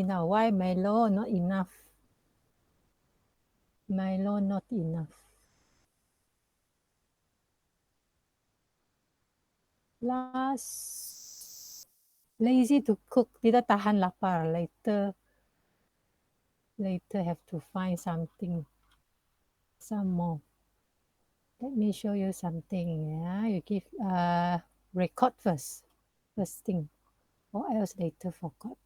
now. Why Milo not enough? Milo not enough. Last, lazy to cook. Tidak tahan lapar. Later have to find something. Some more. Let me show you something. Yeah, you give record first thing, or else later forgot.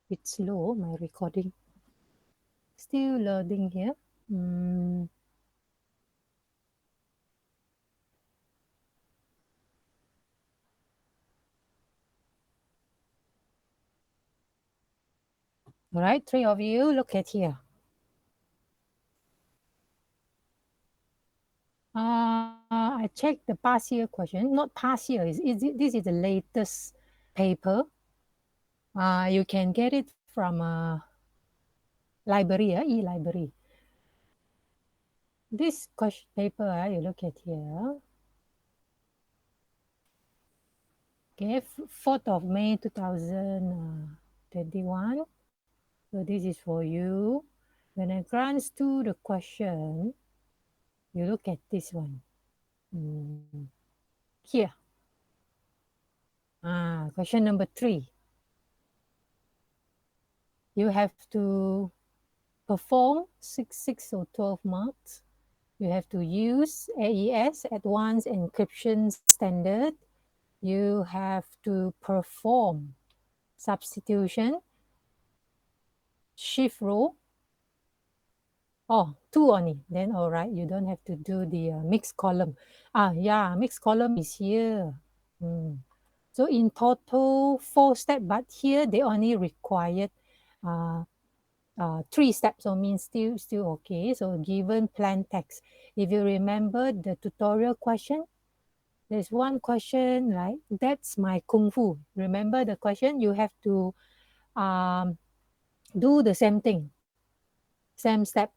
It's slow, my recording. Still loading here. All right, 3 of you, look at here. I checked the past year question, not past year, this is the latest paper. You can get it from a library, e-library. This question paper, you look at here. Okay, 4th of May 2021. So this is for you. When it comes to the question, you look at this one. Here. Question number 3. You have to perform 6 or 12 marks. You have to use AES, Advanced Encryption Standard. You have to perform substitution, shift row. Oh, 2 only. Then all right, you don't have to do the mixed column. Yeah, mixed column is here. So in total 4 steps, but here they only required 3 steps, so means still okay. So given plain text. If you remember the tutorial question, there's one question like, that's my kung fu. Remember the question? You have to do the same thing, same step.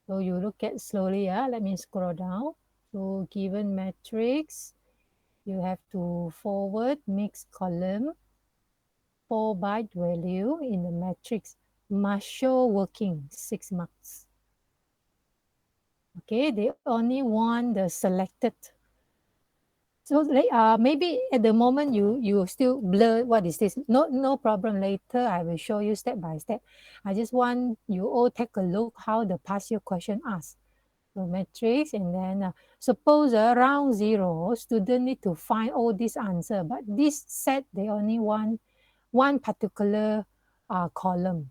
So you look at slowly, let me scroll down. So given matrix, you have to forward mixed column, 4 byte value in the matrix, must show working, 6 marks. Okay, they only want the selected. So maybe at the moment you still blur what is this. No problem. Later I will show you step by step. I just want you all take a look how the past year question asks. So matrix, and then suppose around 0, student need to find all this answer, but this set they only want one particular column.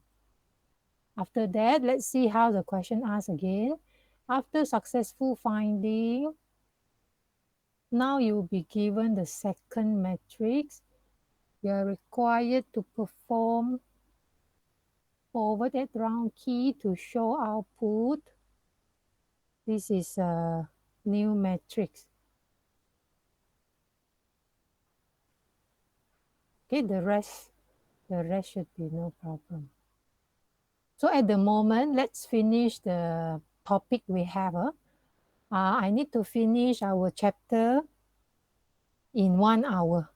After that, let's see how the question asks again. After successful finding, now you will be given the second matrix. You are required to perform forward at round key to show output. This is a new matrix. Okay, the rest should be no problem. So at the moment, let's finish the topic we have. I need to finish our chapter in 1 hour.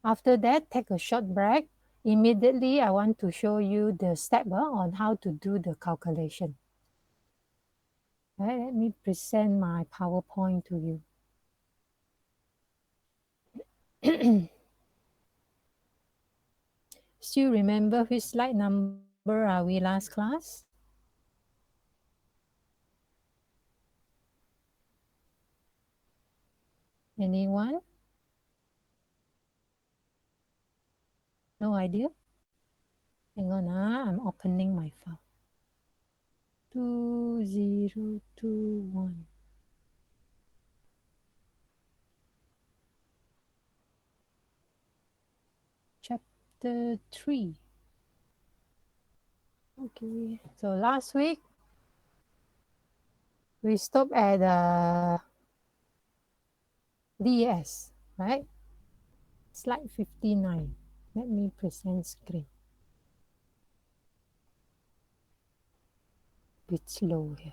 After that, take a short break. Immediately, I want to show you the step on how to do the calculation. Right, let me present my PowerPoint to you. Still remember which slide number are we last class? Anyone? No idea? Hang on, I'm opening my file. 2021. Chapter 3. Okay, so last week we stopped at DS, right? Slide 59. Let me present screen. bit slow here.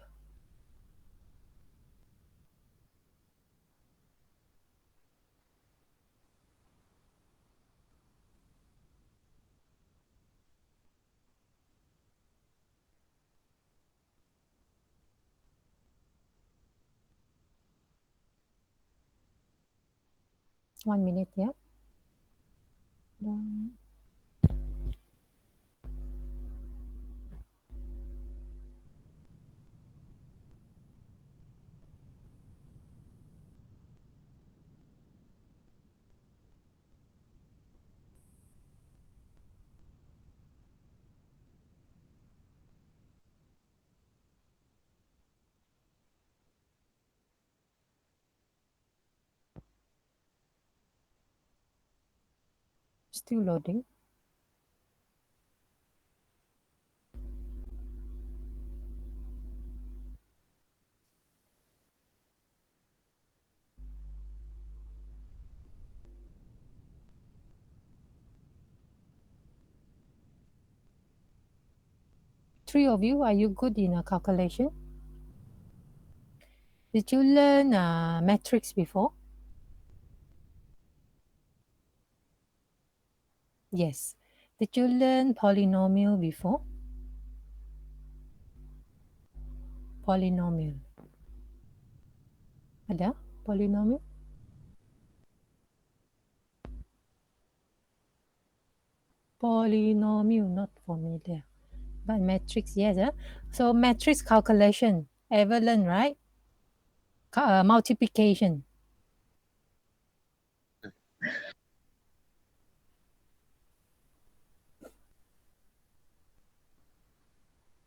One minute, yeah. Still loading. Three of you, are you good in a calculation? Did you learn matrix before? Yes. Did you learn polynomial before? Polynomial. Ada? Polynomial? Polynomial, not familiar. But matrix, yes. So matrix calculation, ever learn, right? Multiplication.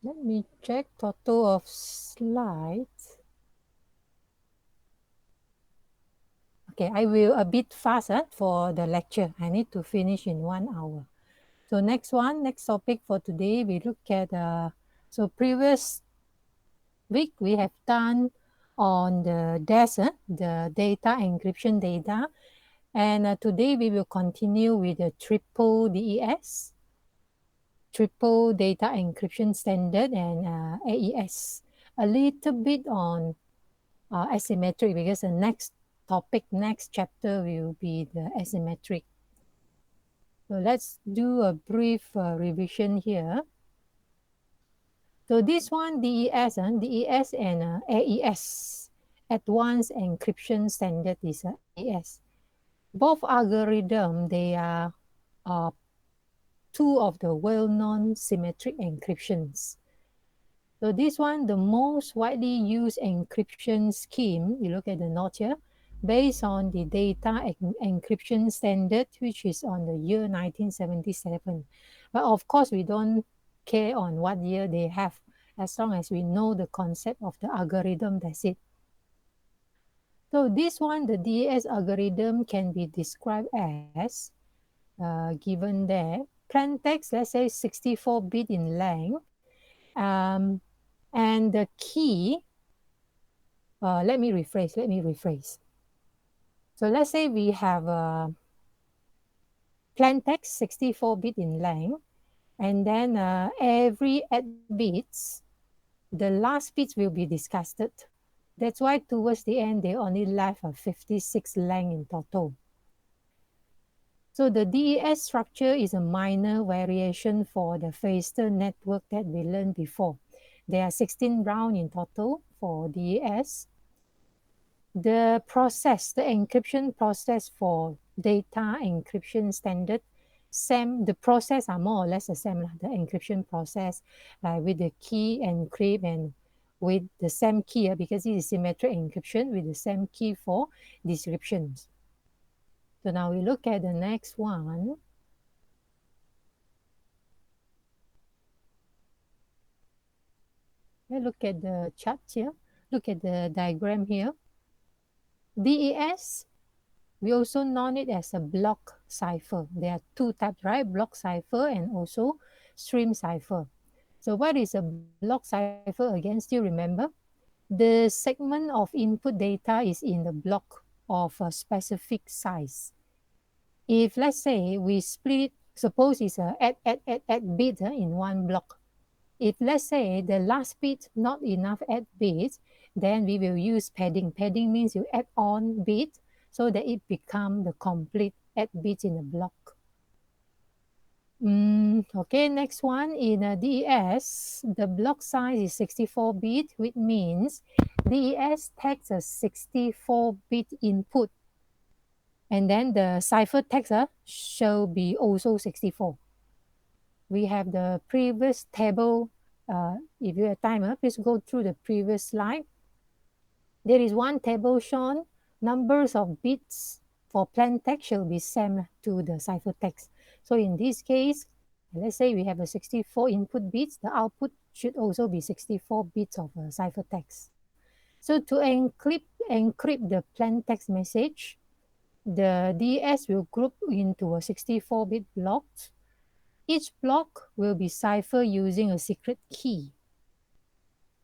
Let me check total of slides. Okay, I will a bit faster for the lecture. I need to finish in 1 hour. So next topic for today, we look at, so previous week we have done on the DES, the data encryption data. And today we will continue with the triple DES, triple data encryption standard, and AES. A little bit on asymmetric, because the next topic, next chapter will be the asymmetric. So let's do a brief revision here. So this one, DES and AES, Advanced Encryption Standard, is AES. Both algorithms, they are two of the well-known symmetric encryptions. So this one, the most widely used encryption scheme, you look at the note here, based on the data encryption standard, which is on the year 1977. But of course, we don't care on what year they have, as long as we know the concept of the algorithm, that's it. So this one, the DES algorithm, can be described as, given there, plaintext, let's say 64-bit in length, and the key, let me rephrase. So let's say we have a plaintext 64-bit in length, and then every 8 bits, the last bits will be discarded. That's why towards the end, they only left a 56 length in total. So the DES structure is a minor variation for the faster network that we learned before. There are 16 rounds in total for DES. The process, the encryption process for data encryption standard, the process are more or less the same, the encryption process with the key encrypt and with the same key, because it is symmetric encryption with the same key for decryptions. So now we look at the next one. Look at the chart here. Look at the diagram here. DES, we also know it as a block cipher. There are two types, right? Block cipher and also stream cipher. So what is a block cipher again? Still remember? The segment of input data is in the block of a specific size. If let's say we split, suppose it's a add bit in one block. if let's say the last bit not enough add bits, then we will use padding. Padding means you add on bit so that it become the complete add bits in the block. Okay, next one, in a DES, the block size is 64-bit, which means DES takes a 64-bit input, and then the cipher text shall be also 64. We have the previous table. If you have time, please go through the previous slide. There is one table shown. Numbers of bits for plain text shall be same to the cipher text. So in this case, let's say we have a 64 input bits, the output should also be 64 bits of a cipher text. So to encrypt the plain text message, the DES will group into a 64-bit block. Each block will be ciphered using a secret key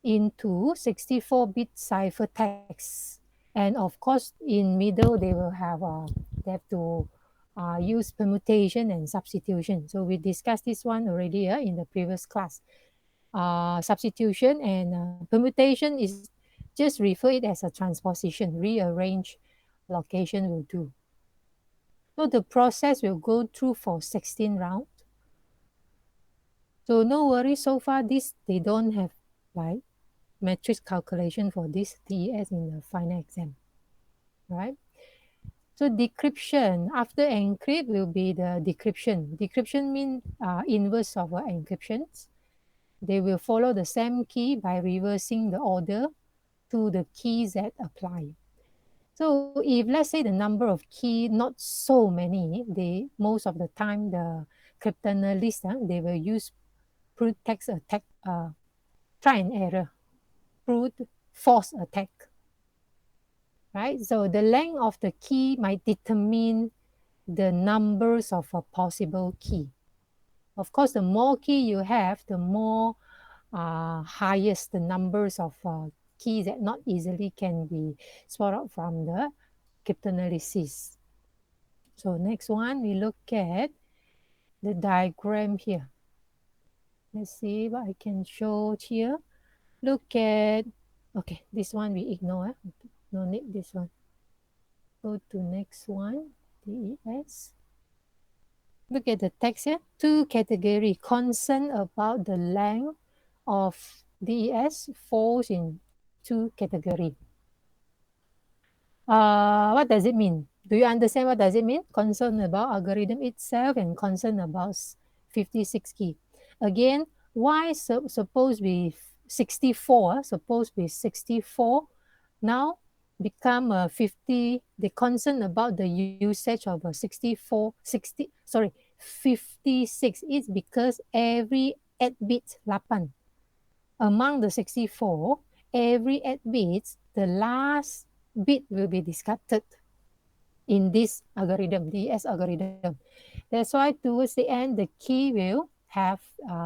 into 64-bit cipher text. And of course, in middle, they will have they have to use permutation and substitution. So we discussed this one already in the previous class. Substitution and permutation is just refer it as a transposition, rearrange location will do. So the process will go through for 16 rounds. So no worry, so far this they don't have like matrix calculation for this DES in the final exam, right? So decryption, after encrypt will be the decryption. Decryption means inverse of encryptions. They will follow the same key by reversing the order to the keys that apply. So if let's say the number of key not so many, most of the time the cryptanalyst they will use brute text attack, try and error, brute force attack, right? So the length of the key might determine the numbers of a possible key. Of course, the more key you have, the more highest the numbers of keys that not easily can be spot out from the cryptanalysis. So next one, we look at the diagram here. Let's see what I can show here. Look at, okay, this one we ignore. No need this one. Go to next one, DES. Look at the text here. Two category. Concern about the length of DES falls in two category. What does it mean? Do you understand what does it mean? Concern about algorithm itself and concern about 56 key. Again, why suppose be 64? Suppose be 64. Now become 50. They concern about the usage of a 56. It's because every 8 bit 8. Among the 64, every 8 bits, the last bit will be discarded in this algorithm, DES algorithm. That's why towards the end, the key will have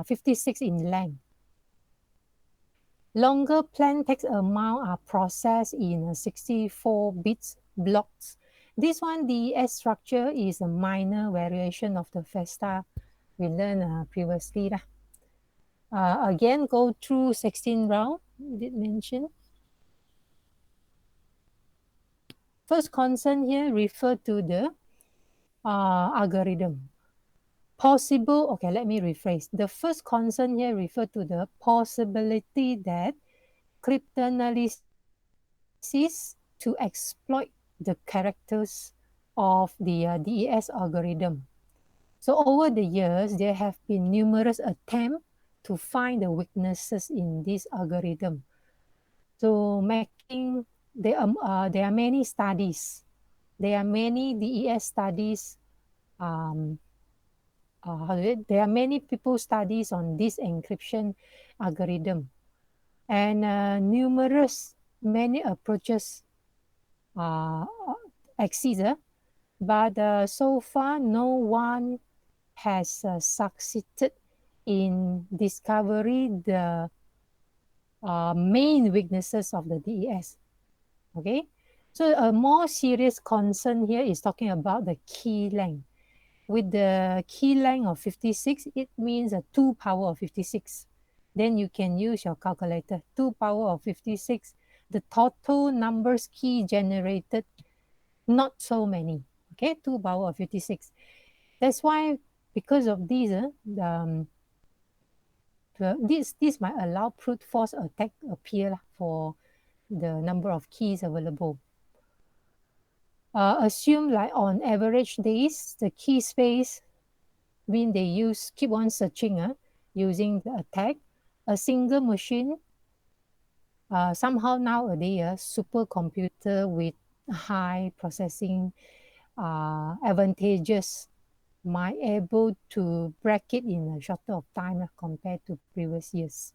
56 in length. Longer plain text amount are processed in 64 bits blocks. This one, DES structure, is a minor variation of the FESTA we learned previously. Again, go through 16 round, did mention. First concern here refer to the algorithm. Possible, okay, let me rephrase. The first concern here refer to the possibility that cryptanalysis to exploit the characters of the DES algorithm. So over the years, there have been numerous attempts to find the weaknesses in this algorithm. So making, there are many studies. There are many DES studies. There are many people studies on this encryption algorithm. And many approaches exist, but so far no one has succeeded in discovering the main weaknesses of the DES. Okay, so a more serious concern here is talking about the key length. With the key length of 56, it means a 2 power of 56. then you can use your calculator. 2 power of 56, the total numbers key generated, not so many. Okay, 2 power of 56. That's why, because of these, this might allow brute force attack appear for the number of keys available. Assume like on average days, the key space mean they keep on searching using the attack. A single machine, somehow nowadays, a supercomputer with high processing advantages might able to break it in a shorter of time compared to previous years.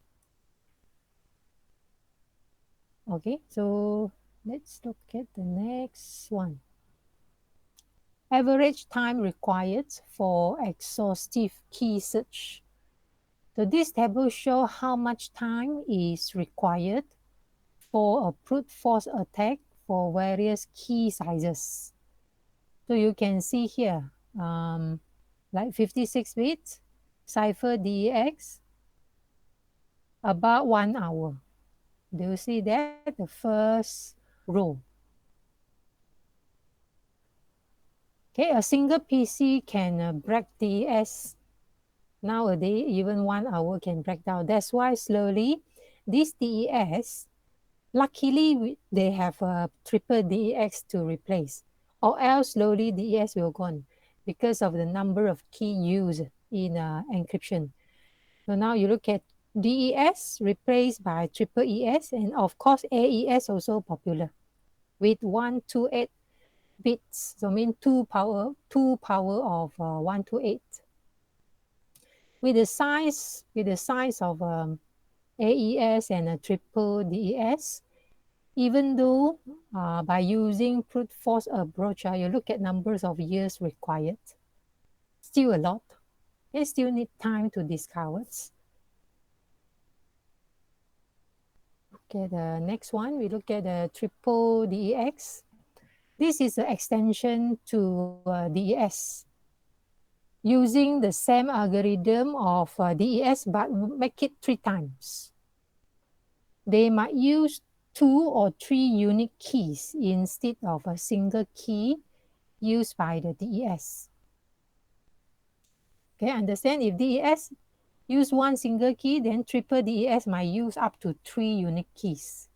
Okay, so let's look at the next one. Average time required for exhaustive key search. So this table shows how much time is required for a brute force attack for various key sizes. So you can see here, like 56 bits, Cipher DEX, about 1 hour. Do you see that? The first row. Okay, a single PC can break DES. Nowadays, even 1 hour can break down. That's why slowly, this DES, luckily they have a triple DEX to replace, or else slowly DES will gone because of the number of key used in encryption. So now you look at DES replaced by triple ES, and of course AES also popular with 128 bits. So mean two power of 128. With the size of AES and a triple DES, even though by using brute force approach, you look at numbers of years required, still a lot. They still need time to discover. Okay, the next one, we look at the triple DEX. This is an extension to DES using the same algorithm of DES, but make it 3 times. They might use 2 or 3 unique keys instead of a single key used by the DES. Okay, understand? If DES use 1 single key, then triple DES might use up to 3 unique keys.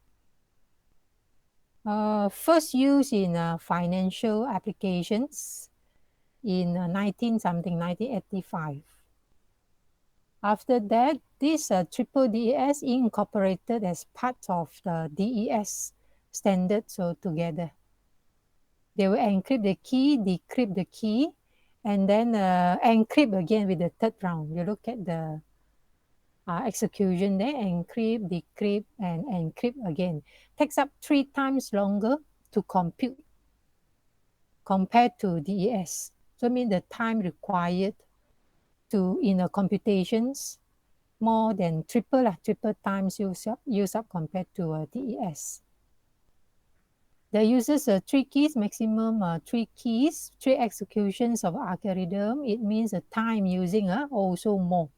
First used in financial applications in 1985. After that, this triple DES incorporated as part of the DES standard, so together. They will encrypt the key, decrypt the key, and then encrypt again with the third round. You look at the execution there, encrypt, decrypt, and encrypt again. Takes up 3 times longer to compute compared to DES. So I mean the time required in the computations more than triple times use up compared to DES. The uses 3 keys, maximum 3 keys, 3 executions of algorithm. It means the time using also more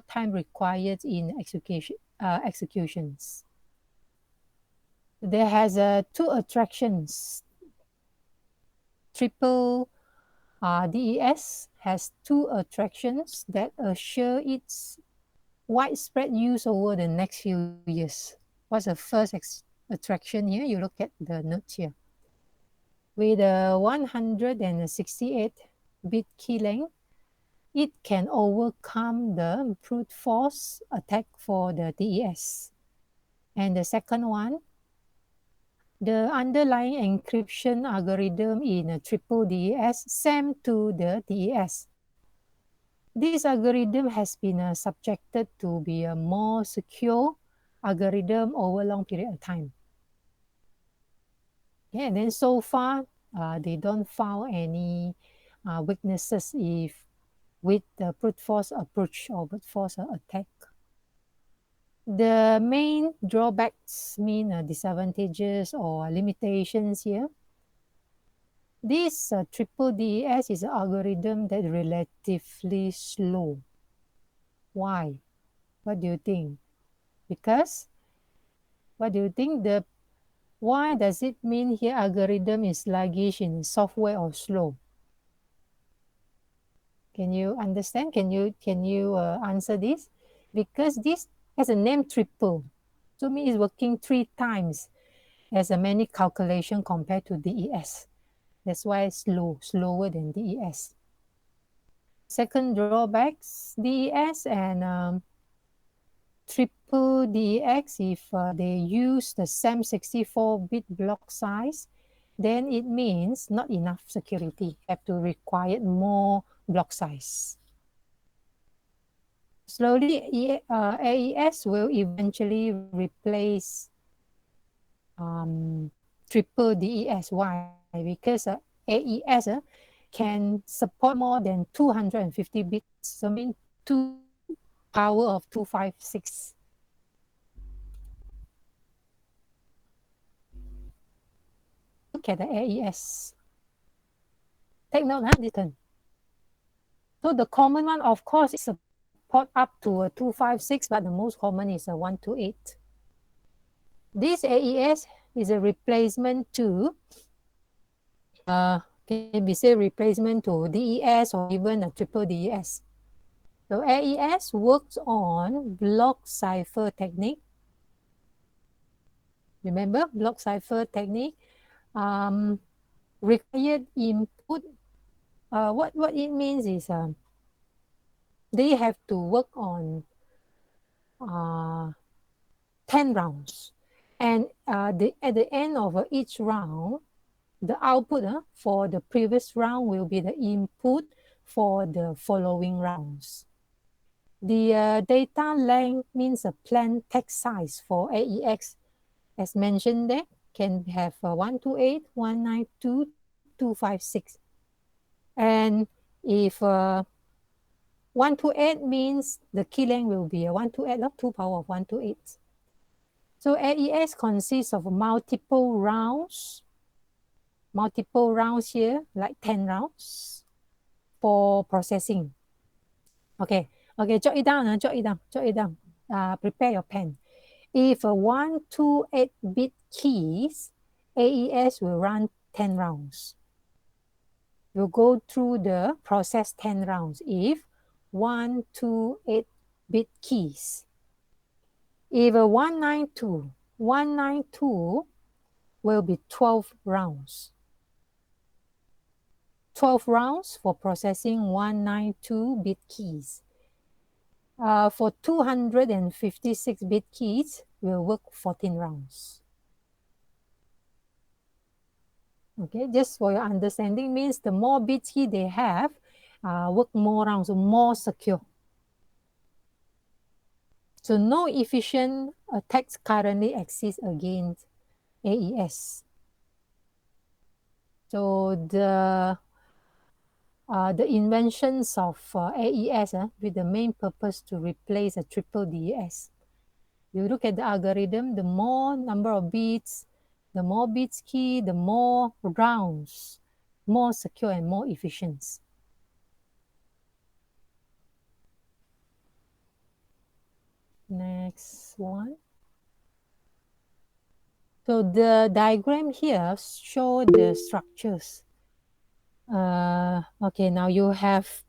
time required in executions. There has 2 attractions. Triple DES has 2 attractions that assure its widespread use over the next few years. What's the first attraction here? You look at the notes here. With a 168-bit key length, it can overcome the brute force attack for the DES. And the second one, the underlying encryption algorithm in a triple DES, same to the DES. This algorithm has been subjected to be a more secure algorithm over a long period of time. Yeah, and then so far, they don't found any weaknesses with the brute force approach or brute force attack. The main drawbacks mean disadvantages or limitations here. This triple DES is an algorithm that is relatively slow. Why? What do you think? Because, what do you think? Why does it mean here algorithm is sluggish in software or slow? Can you understand? Can you answer this? Because this has a name triple. So means it's working 3 times as a many calculation compared to DES. That's why it's slower than DES. Second drawbacks, DES and triple DEX, if they use the same 64-bit block size, then it means not enough security. Have to require more block size. Slowly, AES will eventually replace triple DES. Why? Because AES can support more than 250 bits, so mean 2 power of 256. Look at the AES. Take note, Nathan. So the common one, of course, is support up to a 256, but the most common is a 128. This AES is a replacement to can be say replacement to DES or even a triple DES. So AES works on block cipher technique. Remember block cipher technique? Required input. What it means is they have to work on 10 rounds. And at the end of each round, the output for the previous round will be the input for the following rounds. The data length means a plain text size for AEX. As mentioned there, can have 128, 192, 256. And if 128 means the key length will be a 128 of 2 power of 128. So AES consists of multiple rounds here, like 10 rounds for processing. Okay, jot it down. Prepare your pen. If a 128-bit keys, AES will run 10 rounds. We'll go through the process 10 rounds if 128-bit keys. If a 192 will be 12 rounds. 12 rounds for processing 192-bit keys. For 256-bit keys, we'll work 14 rounds. Okay, just for your understanding means the more bits key they have, work more rounds, so more secure. So no efficient attacks currently exist against AES. So the inventions of AES with the main purpose to replace a triple DES. You look at the algorithm, the more number of bits, the more bits key, the more rounds, more secure and more efficient. Next one. So the diagram here show the structures. Okay, now you have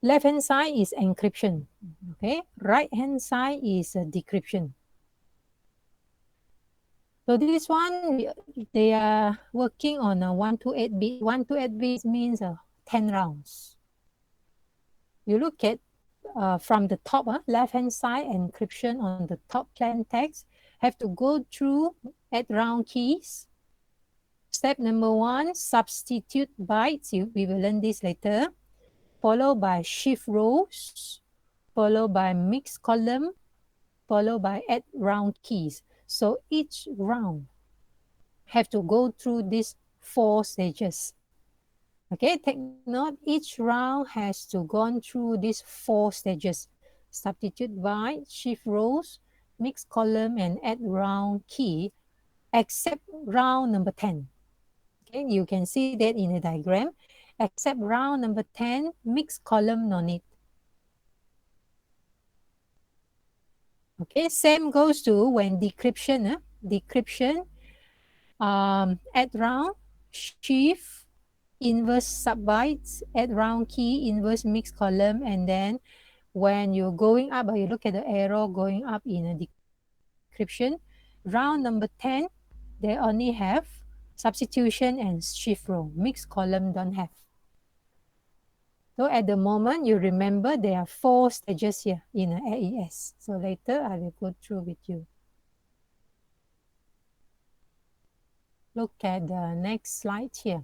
left-hand side is encryption. Okay, right-hand side is decryption. So this one, they are working on a 128 bit. 128 bits means 10 rounds. You look at from the top, left-hand side, encryption on the top plain text, have to go through add round keys. Step number 1, substitute bytes. We will learn this later. Followed by shift rows, followed by mix column, followed by add round keys. So each round have to go through these 4 stages. Okay, take note, each round has to go through these 4 stages. Substitute byte, shift rows, mix column, and add round key, except round number 10. Okay, you can see that in the diagram. Except round number 10, mix column no need. Okay, same goes to when decryption. Decryption, add round, shift, inverse subbytes, add round key, inverse mixed column, and then when you're going up, or you look at the arrow going up in a decryption, round number 10, they only have substitution and shift row. Mixed column don't have. So at the moment, you remember there are 4 stages here in an AES. So later I will go through with you. Look at the next slide here.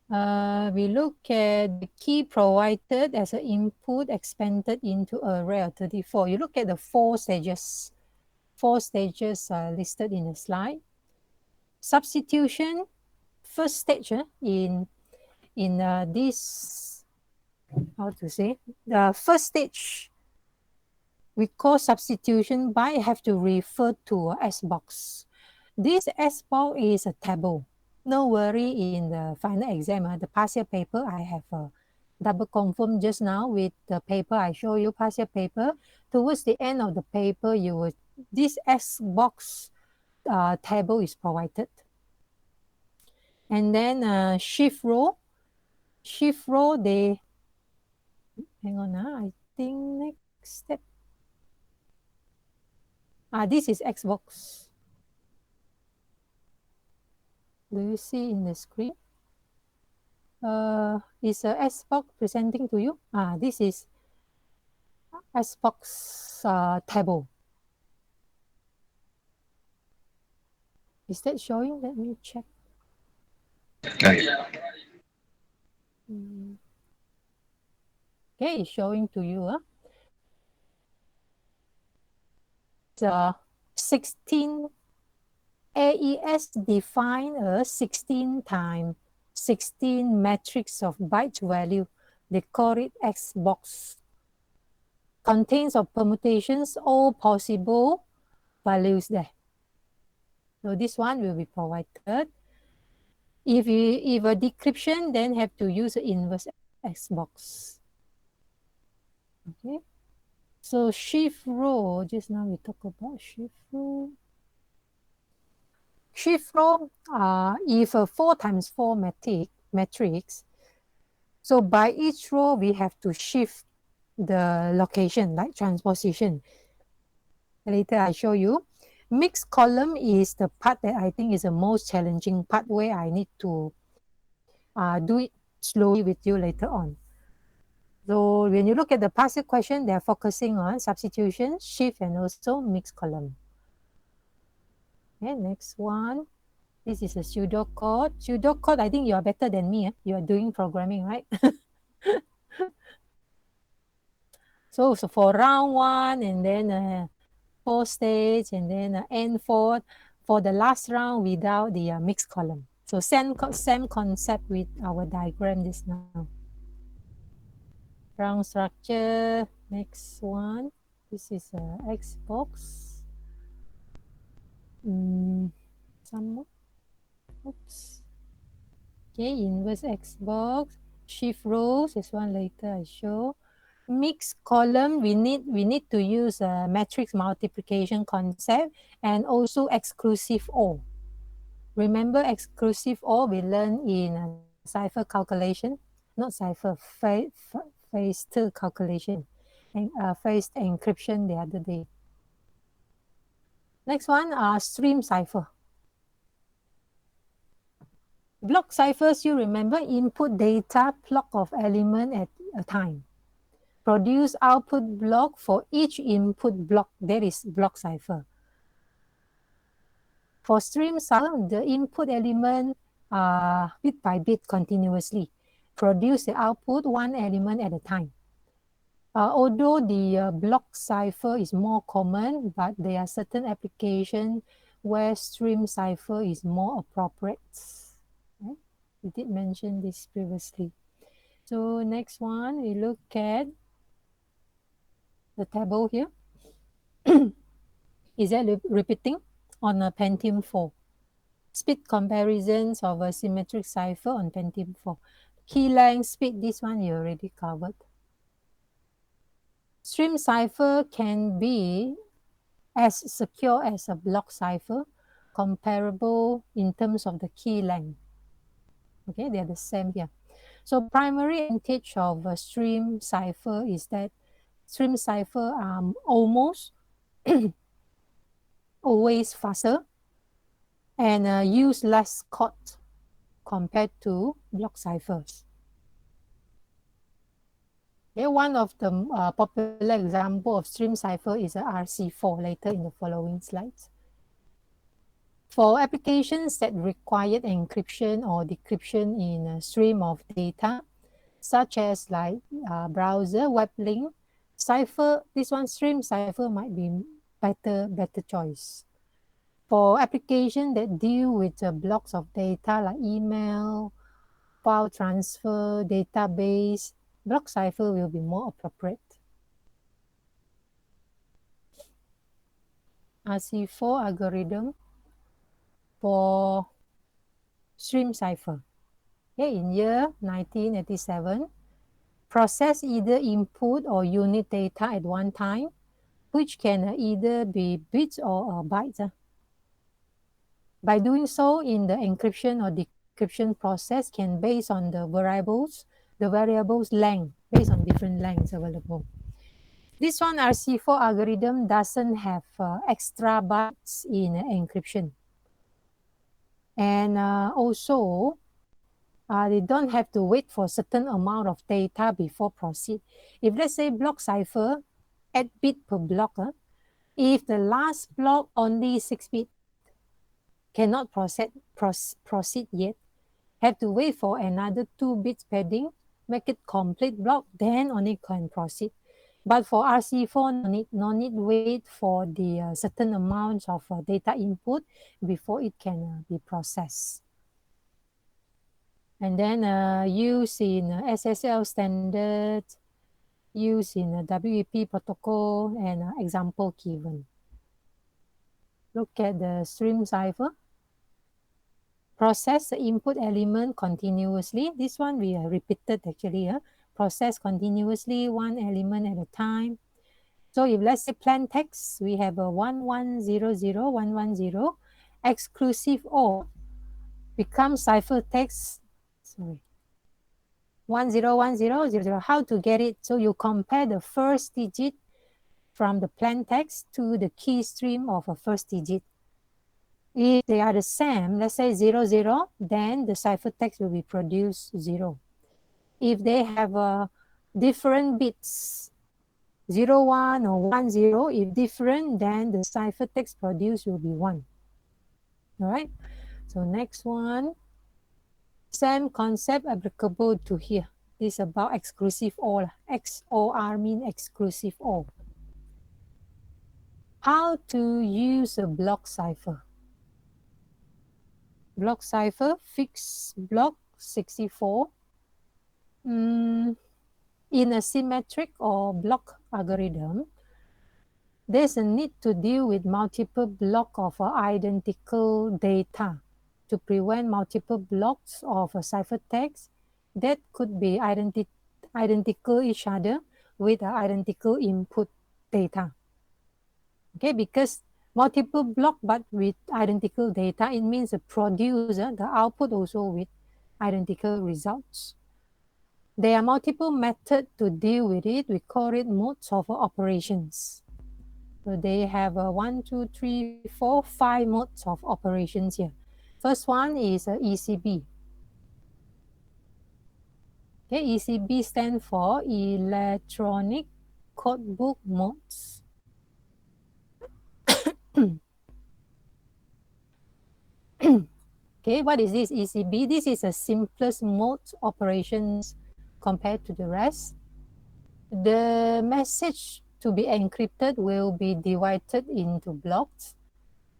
We look at the key provided as an input expanded into array of 34. You look at the 4 stages. 4 stages are listed in the slide. Substitution, first stage in this, how to say, the first stage we call substitution by have to refer to a S box. This S box is a table. No worry, in the final exam, the past year paper, I have double confirmed just now with the paper I show you, past year paper. Towards the end of the paper, this S box table is provided. And then shift row, they, hang on, I think next step. This is X box. Do you see in the screen? Is a S box presenting to you? This is S box table. Is that showing? Let me check. Okay, it's showing to you. 16 AES define a 16 times 16 matrix of byte value. They call it X box. Contains of permutations all possible values there. So this one will be provided. If a decryption, then have to use the inverse X box. Okay. So shift row, just now we talk about shift row. Shift row, if a 4 times 4 matrix, so by each row we have to shift the location, like transposition. Later I show you. Mixed column is the part that I think is the most challenging part, where I need to do it slowly with you later on. So when you look at the past question, they're focusing on substitution, shift, and also mixed column. Okay, next one. This is a pseudocode. Pseudocode, I think you are better than me. You are doing programming, right? So for round 1, and then 4 stage, and then N4 for the last round without the mixed column. So same concept with our diagram just now. Round structure, next one. This is a X box. Some more. Oops. Okay, inverse X box. Shift rows, this one later I show. Mixed column, we need to use a matrix multiplication concept, and also exclusive OR. Remember exclusive OR we learned in Cipher calculation, not Cipher, phase 2 calculation, and phase encryption the other day. Next one, stream cipher. Block ciphers, you remember, input data block of element at a time. Produce output block for each input block, that is block cipher. For stream cipher, the input element bit by bit continuously. Produce the output one element at a time. Although the block cipher is more common, but there are certain applications where stream cipher is more appropriate. Okay? We did mention this previously. So next one, we look at the table here. Is that repeating on a Pentium 4? Speed comparisons of a symmetric cipher on Pentium 4. Key length speed, this one you already covered. Stream cipher can be as secure as a block cipher, comparable in terms of the key length. Okay, they're the same here. So primary advantage of a stream cipher is that stream cipher are almost always faster and use less code compared to block ciphers. Okay, one of the popular example of stream cipher is a RC4 later in the following slides. For applications that require encryption or decryption in a stream of data, such as like browser, web link, cipher, this one stream cipher might be better choice. For applications that deal with blocks of data like email, file transfer, database, block cipher will be more appropriate. RC4 algorithm for stream cipher. Okay, in year 1987, process either input or unit data at one time, which can either be bits or bytes. By doing so, in the encryption or decryption process can based on the variables length, based on different lengths available. This one RC4 algorithm doesn't have extra bytes in encryption. And also, they don't have to wait for a certain amount of data before proceed. If let's say block cipher, 8 bit per block, if the last block only 6 bit, cannot proceed yet, have to wait for another 2 bits padding, make it complete block, then only can proceed. But for RC4, no need wait for the certain amounts of data input before it can be processed. And then use in SSL standard, use in WEP protocol, and example given. Look at the stream cipher. Process the input element continuously. This one we repeated actually. Process continuously, one element at a time. So if let's say plain text, we have a 1100, exclusive OR becomes cipher text. Sorry. 101000. How to get it? So you compare the first digit from the plain text to the key stream of a first digit. If they are the same, let's say 00, then the cipher text will be produced 0. If they have different bits, 01 or 10, if different, then the cipher text produced will be 1. All right. So next one, same concept applicable to here. This is about exclusive OR. XOR means exclusive OR. How to use a block cipher? Block cipher, fixed block 64. In a symmetric or block algorithm, there's a need to deal with multiple blocks of identical data to prevent multiple blocks of a ciphertext that could be identical each other with identical input data. Okay, because multiple block but with identical data, it means the producer, the output also with identical results. There are multiple methods to deal with it. We call it modes of operations. So they have 1, 2, 3, 4, 5 modes of operations here. First one is ECB. Okay, ECB stands for Electronic Codebook Modes. Okay, what is this ECB? This is the simplest mode operations compared to the rest. The message to be encrypted will be divided into blocks,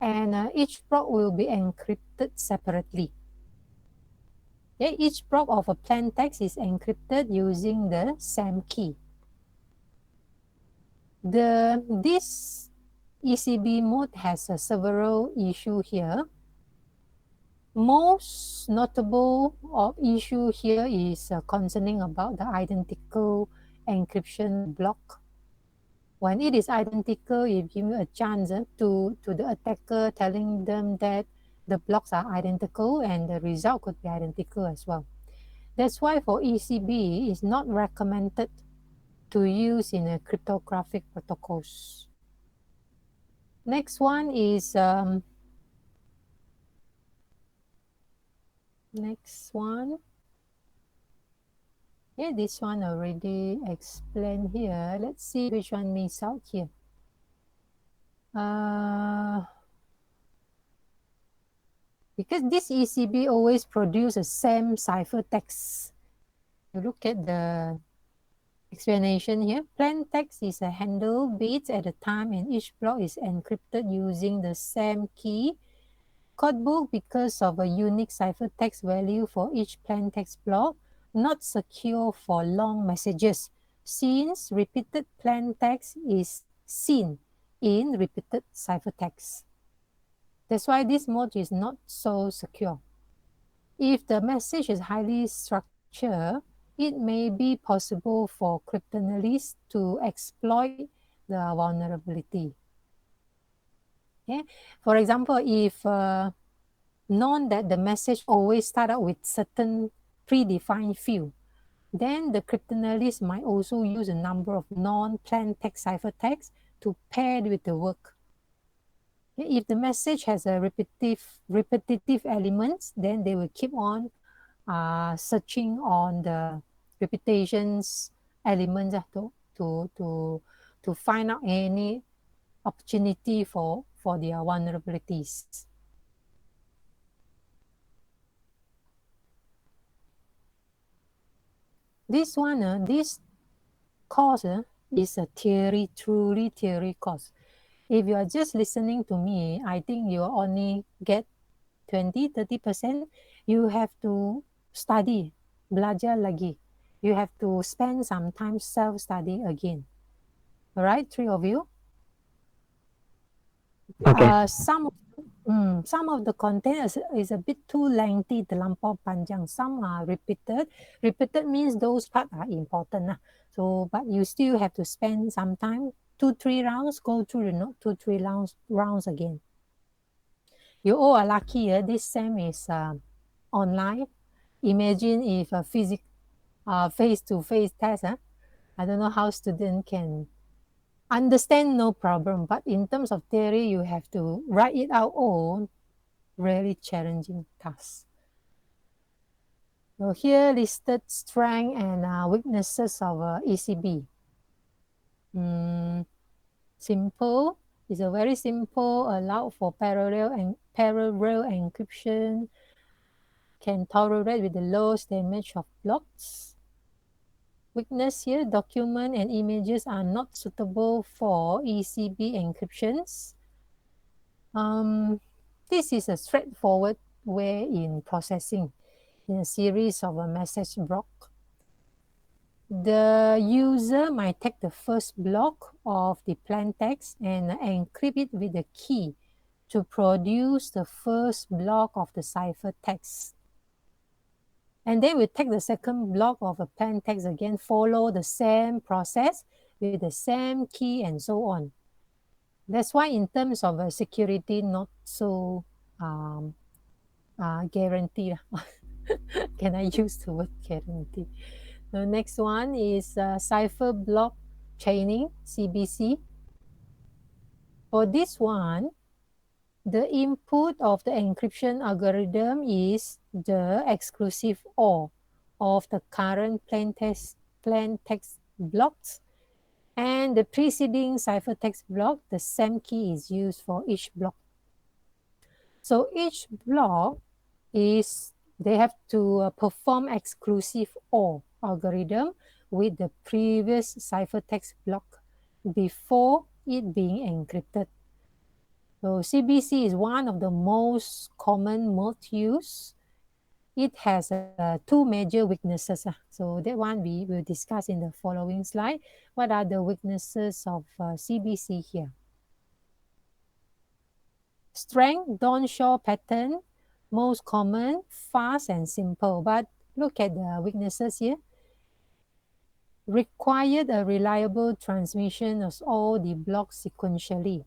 and each block will be encrypted separately. Okay, each block of a plain text is encrypted using the same key. This ECB mode has several issues here. Most notable issue here is concerning about the identical encryption block. When it is identical, it gives a chance to the attacker, telling them that the blocks are identical and the result could be identical as well. That's why for ECB, it's not recommended to use in a cryptographic protocols. Next one is next one. Yeah, this one already explained here. Let's see which one miss out here. Because this ECB always produces the same ciphertext. You look at the explanation here. Plain text is a handle bits at a time, and each block is encrypted using the same key. Codebook, because of a unique ciphertext value for each plain text block, not secure for long messages, since repeated plain text is seen in repeated ciphertext. That's why this mode is not so secure. If the message is highly structured, it may be possible for cryptanalysts to exploit the vulnerability. Okay? For example, if known that the message always start out with certain predefined field, then the cryptanalyst might also use a number of non-plain text ciphertext to pair with the work. If the message has a repetitive elements, then they will keep on searching on the repetitions elements to find out any opportunity for their vulnerabilities. This one, this course is a truly theory course. If you are just listening to me, I think you only get 20-30%. You have to study, belajar lagi. You have to spend some time self-study again. All right, three of you? Okay. Some of the content is a bit too lengthy, terlampau panjang. Some are repeated. Repeated means those parts are important. So, but you still have to spend some time, 2-3 rounds, go through the note, 2-3 rounds again. You all are lucky. This SEM is online. Imagine if a face-to-face test. I don't know how students can understand, no problem. But in terms of theory, you have to write it out all. Really challenging task. So here listed strength and weaknesses of ECB. Simple. It's a very simple, allow for parallel encryption, can tolerate with the lowest damage of blocks. Weakness here, document and images are not suitable for ECB encryptions. This is a straightforward way in processing in a series of a message block. The user might take the first block of the plain text and encrypt it with a key to produce the first block of the ciphertext. And then we take the second block of a plain text again, follow the same process with the same key and so on. That's why in terms of security, not so guaranteed. Can I use the word guarantee? The next one is cipher block chaining, CBC. For this one, the input of the encryption algorithm is the exclusive OR of the current plain text blocks, and the preceding ciphertext block, the same key is used for each block. So each block they have to perform exclusive OR algorithm with the previous ciphertext block before it being encrypted. So CBC is one of the most common modes used. It has two major weaknesses. So that one we will discuss in the following slide. What are the weaknesses of CBC here? Strength, don't show pattern, most common, fast and simple. But look at the weaknesses here. required a reliable transmission of all the blocks sequentially.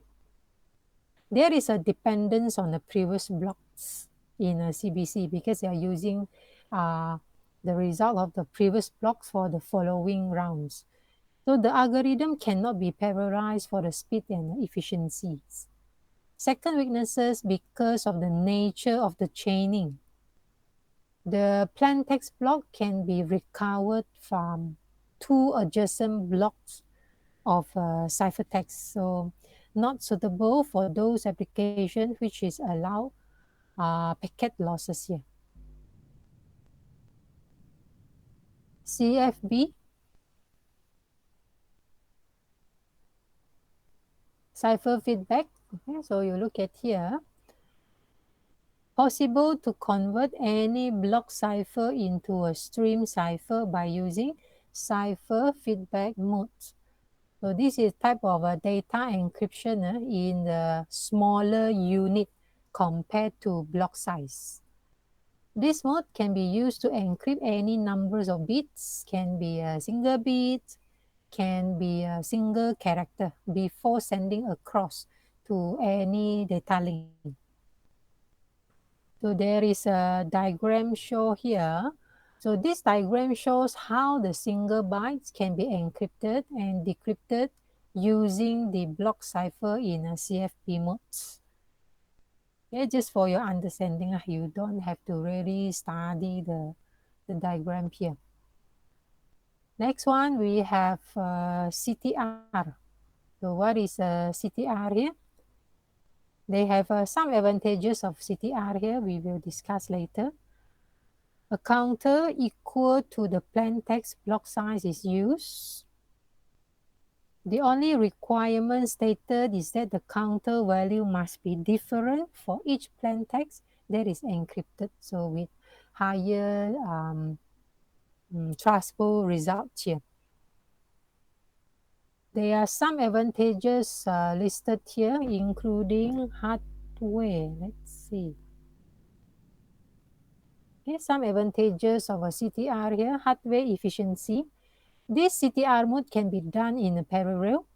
There is a dependence on the previous blocks in a CBC because they are using the result of the previous blocks for the following rounds. So the algorithm cannot be parallelized for the speed and efficiencies. Second weaknesses, because of the nature of the chaining. The plaintext block can be recovered from two adjacent blocks of ciphertext. So not suitable for those applications which is allow packet losses here. CFB, Cipher Feedback. Okay, so you look at here. Possible to convert any block cipher into a stream cipher by using Cipher Feedback modes. So this is type of a data encryption in the smaller unit compared to block size. This mode can be used to encrypt any numbers of bits, can be a single bit, can be a single character before sending across to any data link. So there is a diagram show here. So this diagram shows how the single bytes can be encrypted and decrypted using the block cipher in a CFP modes. Okay, just for your understanding, you don't have to really study the diagram here. Next one, we have CTR. So what is CTR here? They have some advantages of CTR here. We will discuss later. A counter equal to the plaintext block size is used. The only requirement stated is that the counter value must be different for each plaintext that is encrypted. So with higher trustful results here. There are some advantages listed here, including hardware. Let's see. Okay, some advantages of a CTR here, hardware efficiency. This CTR mode can be done in a parallel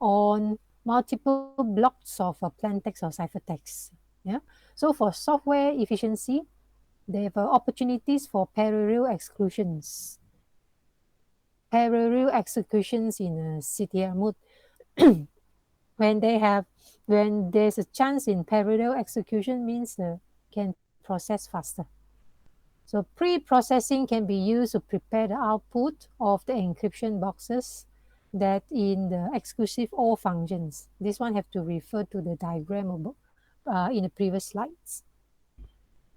on multiple blocks of a plaintext or ciphertext. Yeah. So for software efficiency, they have opportunities for parallel exclusions. Parallel executions in a CTR mode. when there's a chance in parallel execution means can process faster. So pre-processing can be used to prepare the output of the encryption boxes that in the exclusive OR functions. This one have to refer to the diagram in the previous slides.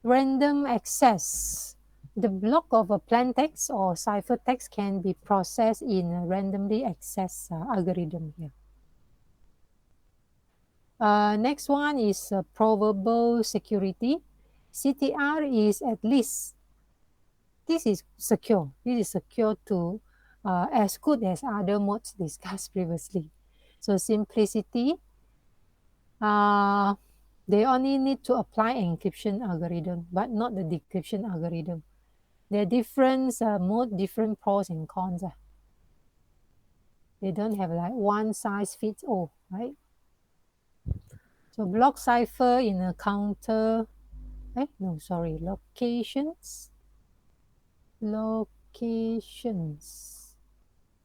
Random access. The block of a plaintext or ciphertext can be processed in a randomly accessed algorithm here. Next one is probable security. CTR is at least, this is secure. This is secure to as good as other modes discussed previously. So simplicity, they only need to apply encryption algorithm, but not the decryption algorithm. There are different mode, different pros and cons. They don't have like one size fits all, right? So block cipher in a counter, locations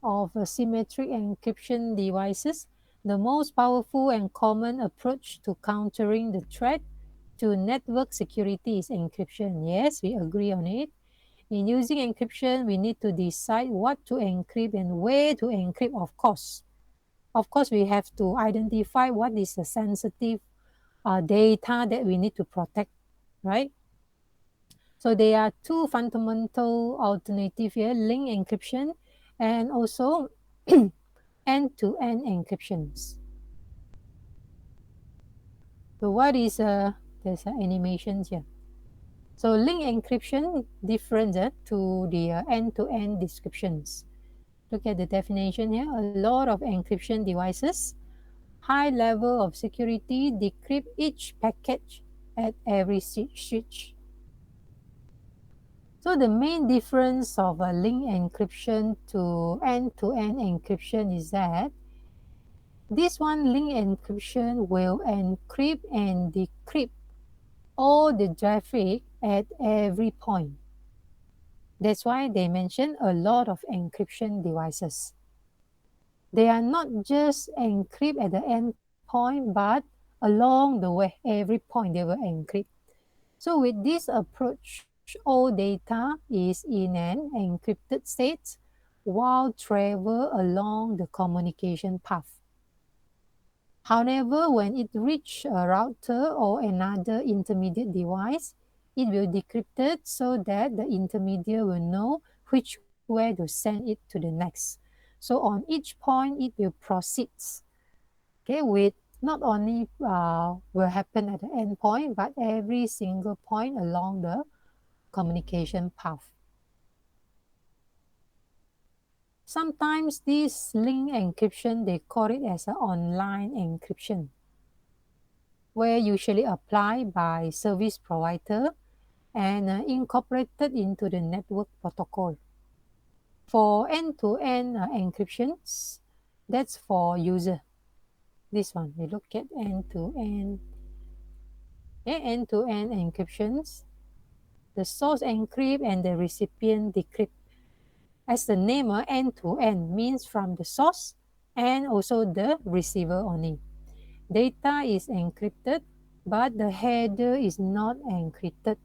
of symmetric encryption devices. The most powerful and common approach to countering the threat to network security is encryption. Yes, we agree on it. In using encryption, we need to decide what to encrypt and where to encrypt, of course. Of course, we have to identify what is the sensitive data that we need to protect, right? So there are two fundamental alternatives here, link encryption and also end-to-end encryptions. So what is, there's animations here. So link encryption different to the end-to-end descriptions. Look at the definition here. A lot of encryption devices, high level of security, decrypt each package at every switch. So the main difference of a link encryption to end-to-end encryption is that this one link encryption will encrypt and decrypt all the traffic at every point. That's why they mention a lot of encryption devices. They are not just encrypt at the endpoint, but along the way, every point they will encrypt. So with this approach, all data is in an encrypted state while travel along the communication path. However, when it reaches a router or another intermediate device, it will decrypt it so that the intermediate will know which way to send it to the next. So on each point, it will proceed. Okay, with not only will happen at the endpoint, but every single point along the communication path. Sometimes this link encryption, they call it as an online encryption, where usually applied by service provider and incorporated into the network protocol. For end-to-end encryptions, that's for user. This one, we look at end-to-end. Okay, end-to-end encryptions. The source encrypt and the recipient decrypt. As the name end-to-end means from the source and also the receiver only. Data is encrypted, but the header is not encrypted.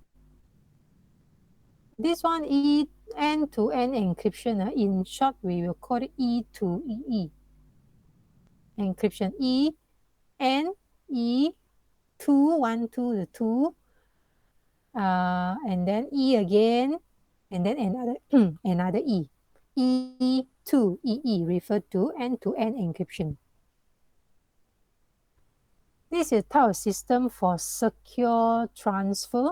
This one is end-to-end encryption. In short, we will call it E2EE. Encryption E, N, E, 2, 1, 2, the 2, and then E again, and then another, another E. E2EE referred to end-to-end encryption. This is a type of system for secure transfer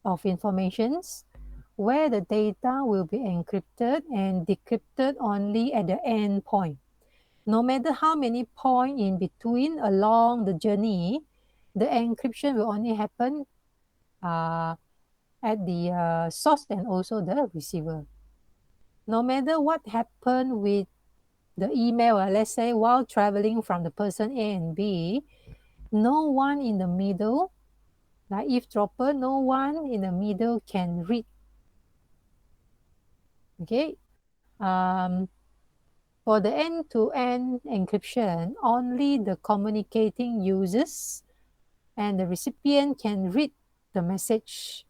of informations where the data will be encrypted and decrypted only at the end point. No matter how many points in between along the journey, the encryption will only happen at the source and also the receiver. No matter what happened with the email, let's say while traveling from the person A and B, no one in the middle, like eavesdropper, no one in the middle can read. Okay. For the end-to-end encryption, only the communicating users and the recipient can read the message.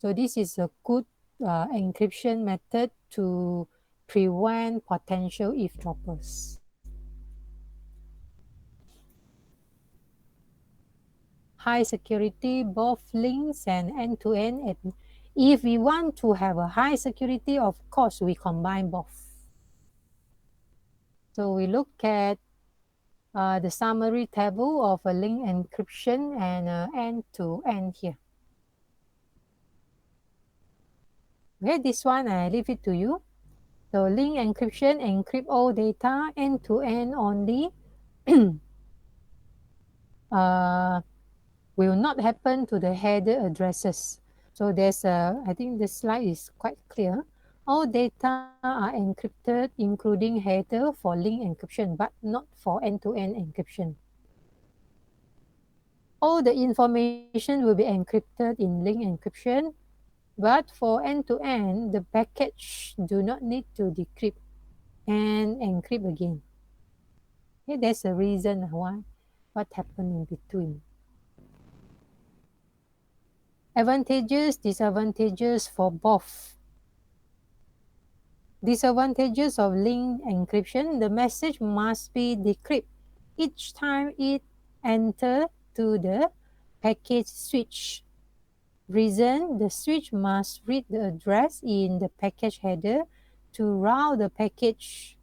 So this is a good encryption method to prevent potential eavesdroppers. High security, both links and end-to-end. And if we want to have a high security, of course, we combine both. So we look at the summary table of a link encryption and end-to-end here. Okay, this one I leave it to you. So link encryption, encrypt all data, end-to-end only. Will not happen to the header addresses. So there's I think this slide is quite clear. All data are encrypted, including header for link encryption, but not for end-to-end encryption. All the information will be encrypted in link encryption, but for end-to-end, the package do not need to decrypt and encrypt again. Okay, that's the reason why what happened in between. Advantages, disadvantages for both. Disadvantages of link encryption, the message must be decrypted each time it enters to the package switch. Reason, the switch must read the address in the package header to route the package.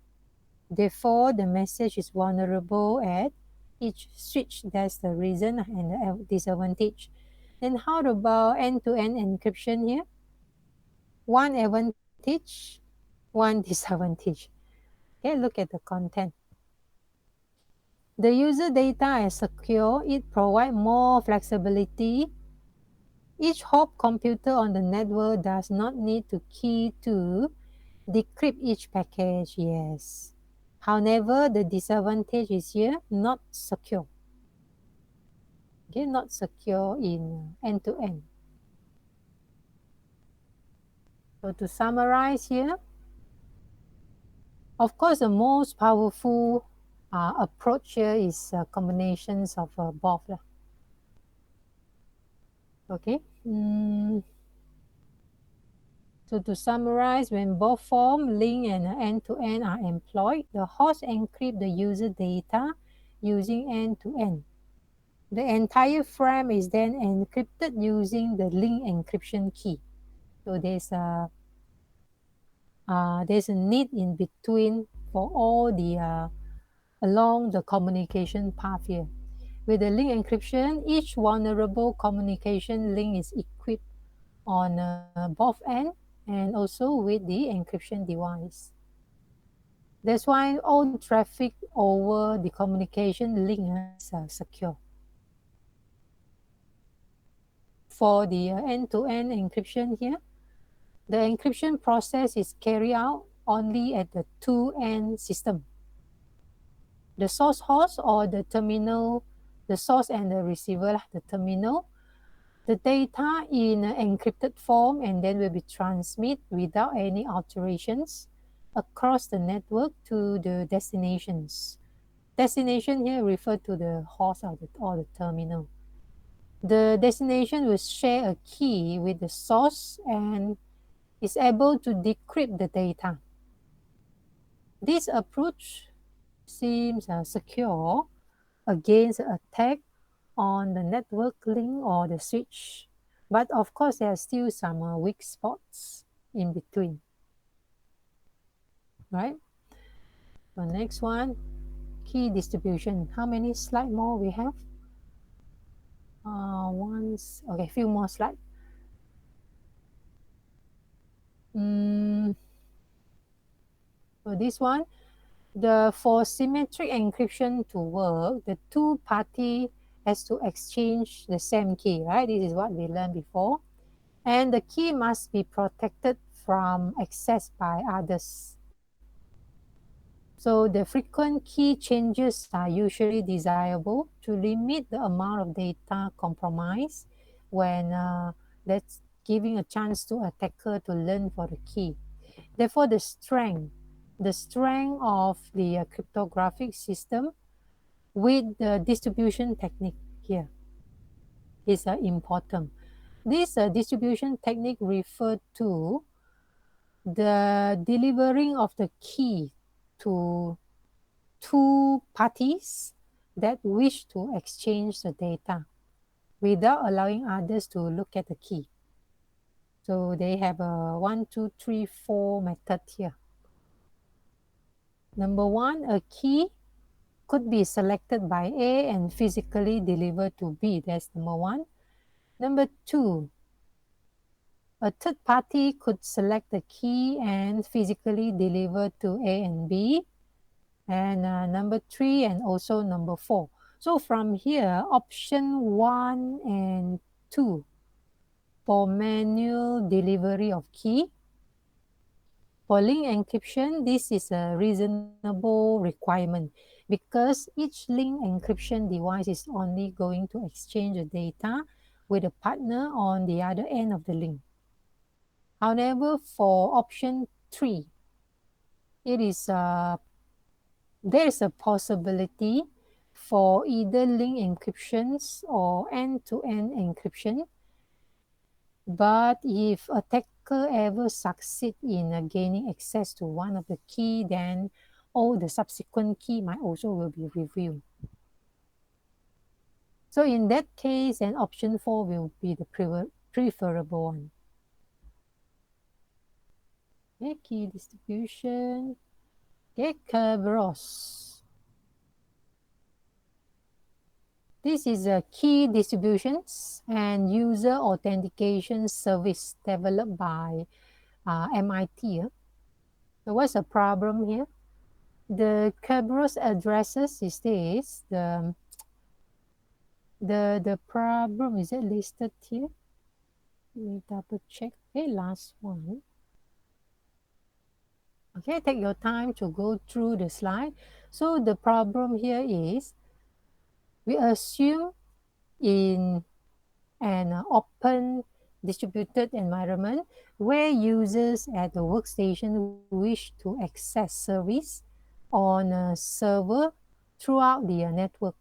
Therefore, the message is vulnerable at each switch. That's the reason and the disadvantage. Then how about end-to-end encryption here? One advantage, one disadvantage. Okay, look at the content. The user data is secure. It provides more flexibility Each hop computer on the network does not need to key to decrypt each package, yes. However, the disadvantage is here, not secure. Okay, not secure in end-to-end. So to summarize here, of course, the most powerful approach here is combinations of both. Okay. So to summarize, when both form, link and end-to-end are employed, the host encrypt the user data using end-to-end. The entire frame is then encrypted using the link encryption key. So there's a need in between for all the along the communication path here. With the link encryption, each vulnerable communication link is equipped on both ends and also with the encryption device. That's why all traffic over the communication link is secure. For the end-to-end encryption here, the encryption process is carried out only at the two-end system. The source host or the terminal, the source and the receiver, the terminal, the data in encrypted form and then will be transmitted without any alterations across the network to the destinations. Destination here refer to the host or the terminal. The destination will share a key with the source and is able to decrypt the data. This approach seems secure against attack on the network link or the switch. But of course, there are still some weak spots in between. Right? The next one, key distribution. How many slides more we have? Okay, few more slides. So this one, for symmetric encryption to work, the two party has to exchange the same key, right? This is what we learned before. And the key must be protected from access by others. So the frequent key changes are usually desirable to limit the amount of data compromised when that's giving a chance to attacker to learn for the key. Therefore, the strength of the cryptographic system with the distribution technique here is important. This distribution technique referred to the delivering of the key to two parties that wish to exchange the data without allowing others to look at the key. So they have a 1, 2, 3, 4 method here. Number one, a key could be selected by A and physically delivered to B. That's number one. Number two, a third party could select the key and physically deliver to A and B. And number three and also number four. So from here, option 1 and 2 for manual delivery of key. For link encryption, this is a reasonable requirement because each link encryption device is only going to exchange the data with a partner on the other end of the link. However, for option 3, it is there is a possibility for either link encryptions or end-to-end encryption. But if attacker ever succeed in gaining access to one of the key, then all the subsequent key might also will be revealed. So in that case, then option 4 will be the preferable one. Okay, key distribution. Okay, Kerberos. This is a key distributions and user authentication service developed by MIT. So what's the problem here? The Kerberos addresses is this. The problem is it listed here? Let me double check. Okay, last one. Okay, take your time to go through the slide. So the problem here is we assume in an open distributed environment where users at the workstation wish to access service on a server throughout the network.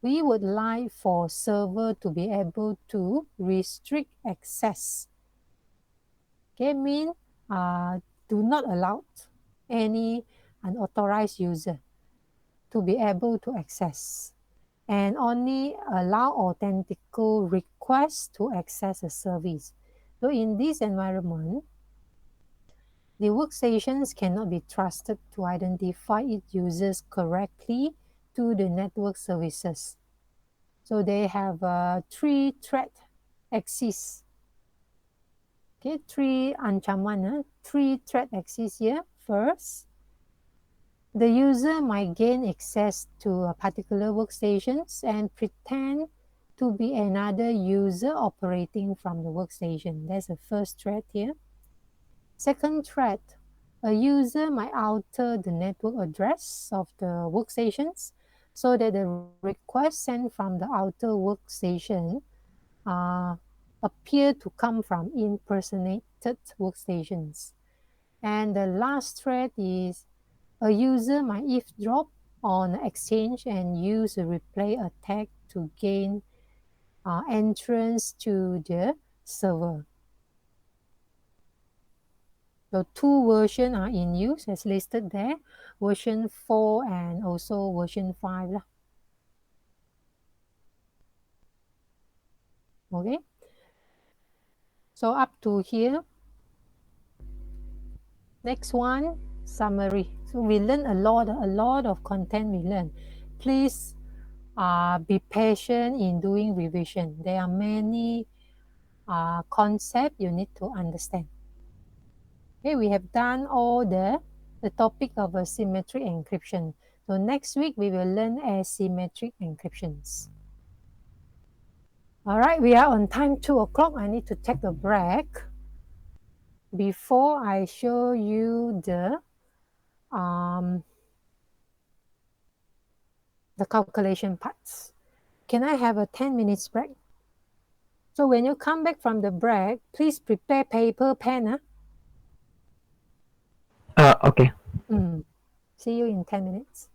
We would like for server to be able to restrict access. Okay, mean do not allow any unauthorized user to be able to access and only allow authentical requests to access a service. So in this environment, the workstations cannot be trusted to identify its users correctly to the network services. So they have three threat axes. Okay, three ancaman, three threat axes here. First, the user might gain access to a particular workstations and pretend to be another user operating from the workstation. That's the first threat here. Second threat, a user might alter the network address of the workstations so that the request sent from the outer workstation appear to come from impersonated workstations. And the last threat is a user might eavesdrop on an exchange and use a replay attack to gain entrance to the server. The two versions are in use as listed there, version 4 and also version 5. Okay, so up to here. Next one, summary. So we learned a lot of content we learned. Please be patient in doing revision. There are many concepts you need to understand. Okay, we have done all the topic of a symmetric encryption. So next week we will learn asymmetric encryptions. All right, we are on time 2 o'clock. I need to take a break before I show you the calculation parts. Can I have a 10 minutes break? So when you come back from the break, please prepare paper, pen. Okay. See you in 10 minutes.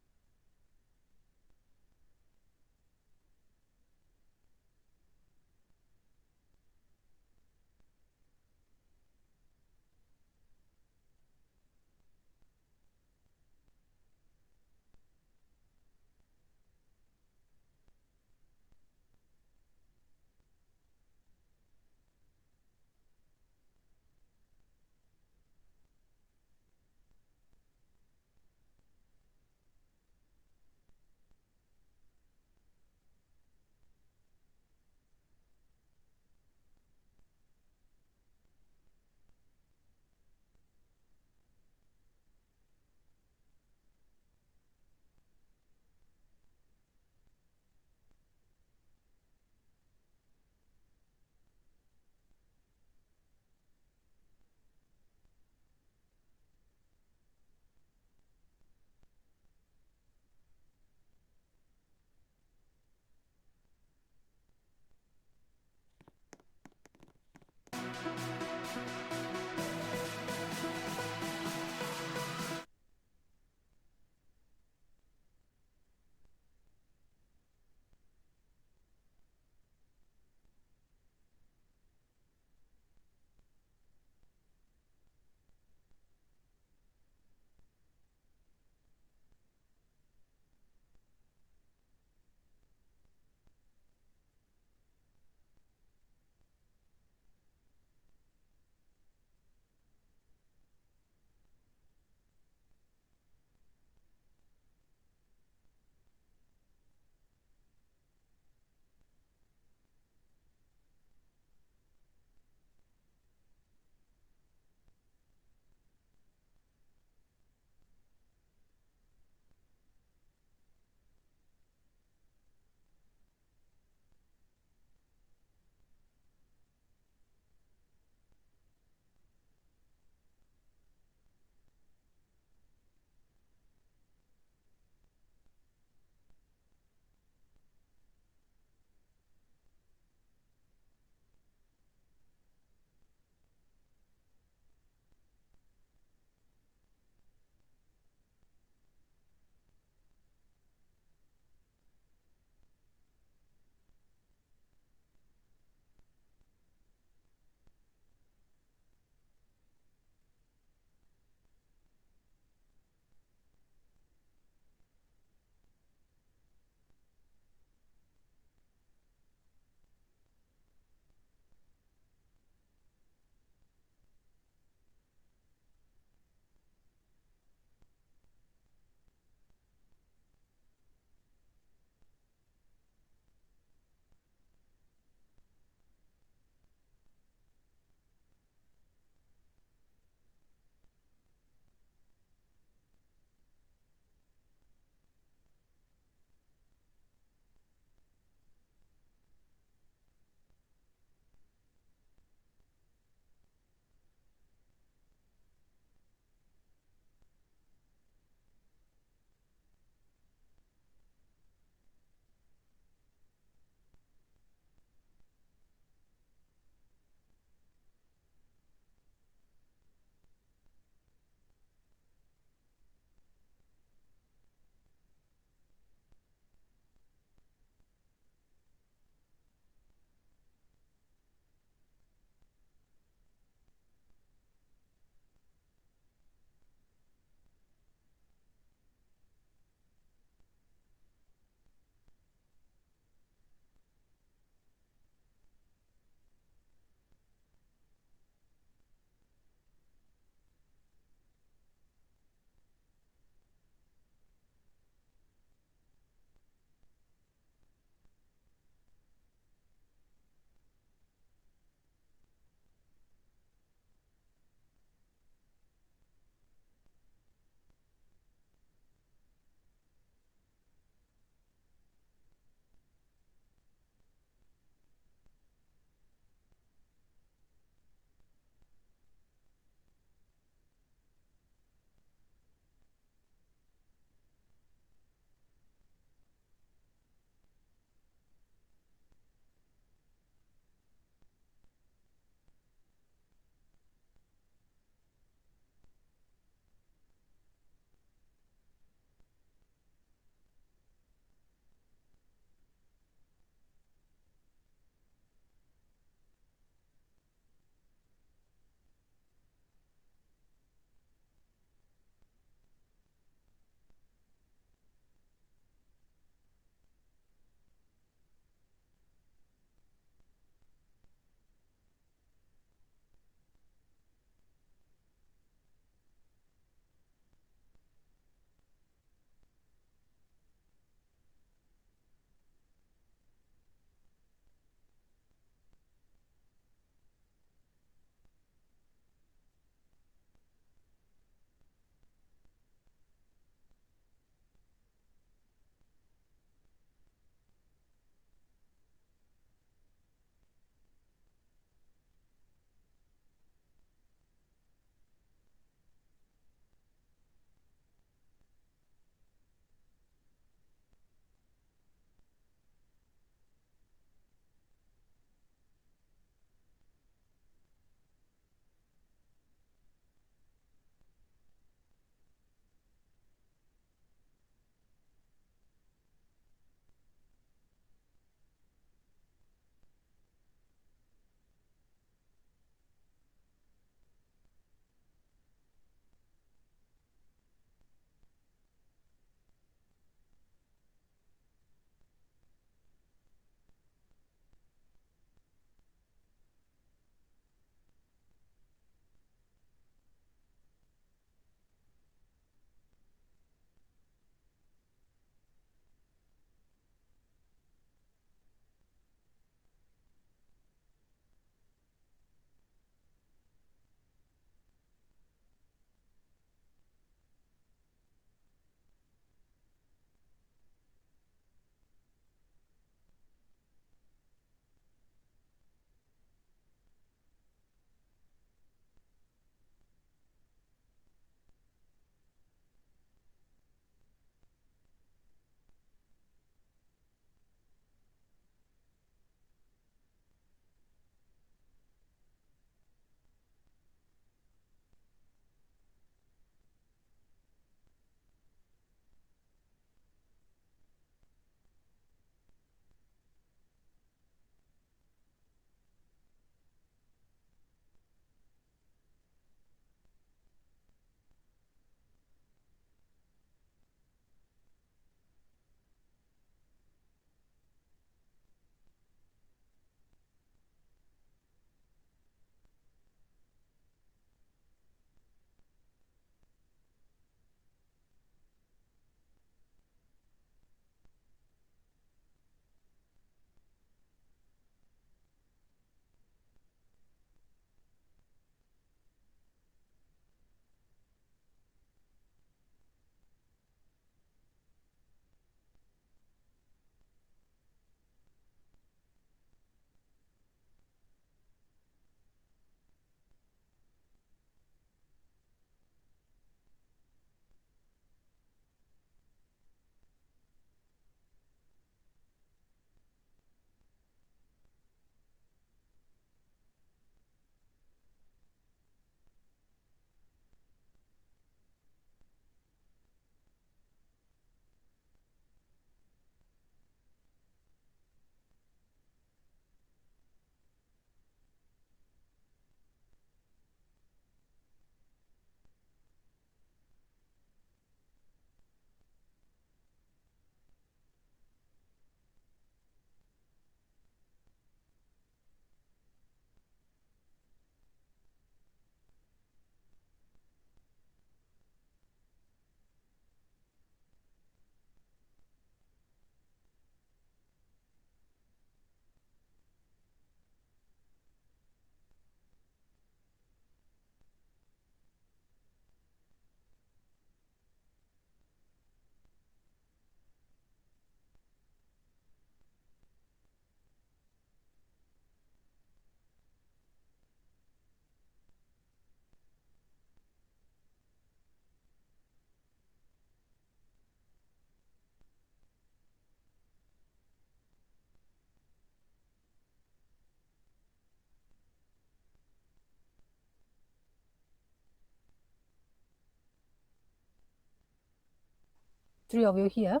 three of you here.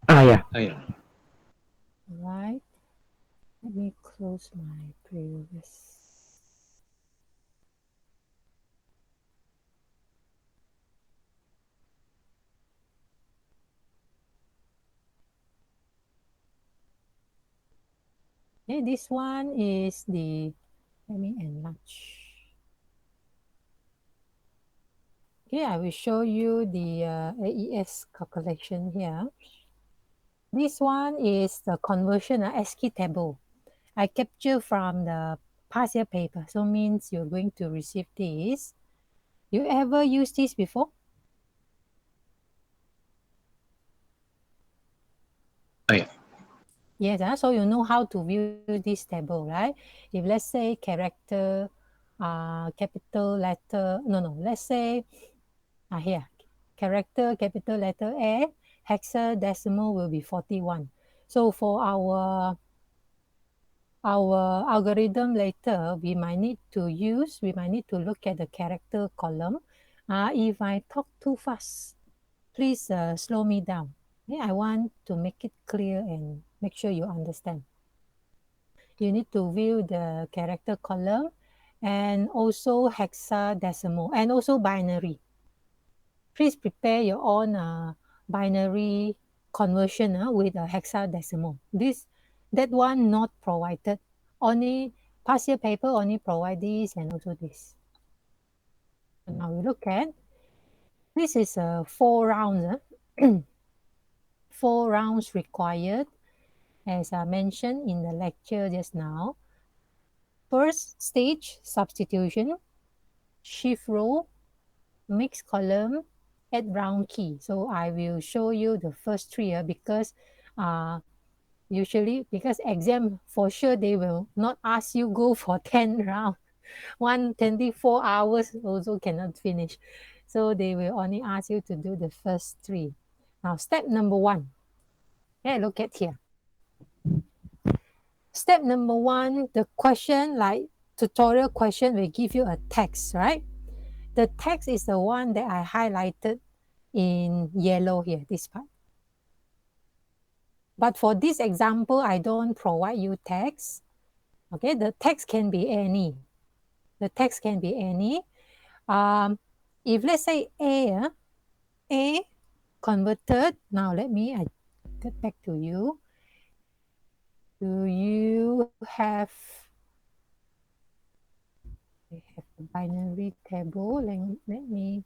Yeah. Right. Let me close my previous. Okay, this one is the, let me enlarge. Okay, I will show you the AES calculation here. This one is the conversion of ASCII table. I capture from the past year paper. So means you're going to receive this. You ever use this before? Yeah. Yes, so you know how to view this table, right? If let's say character, capital letter, let's say here, character, capital letter A, hexadecimal will be 41. So for our algorithm later, we might need to look at the character column. If I talk too fast, please slow me down. Okay? I want to make it clear and make sure you understand. You need to view the character column and also hexadecimal and also binary. Please prepare your own binary conversion with a hexadecimal. That one not provided. Only past year paper only provide this and also this. Now we look at, this is 4 rounds. 4 rounds required, as I mentioned in the lecture just now. First stage, substitution, shift row, mix column, add round key. So I will show you the first three because usually, because exam for sure they will not ask you go for 10 rounds. 124 hours also cannot finish. So they will only ask you to do the first three. Now step number 1. Okay, look at here. Step number 1, the question, like tutorial question, will give you a text, right? The text is the one that I highlighted in yellow here, this part. But for this example, I don't provide you text. Okay, the text can be any. The text can be any. If let's say A converted, now let me get back to you. Do you have a binary table? Let me.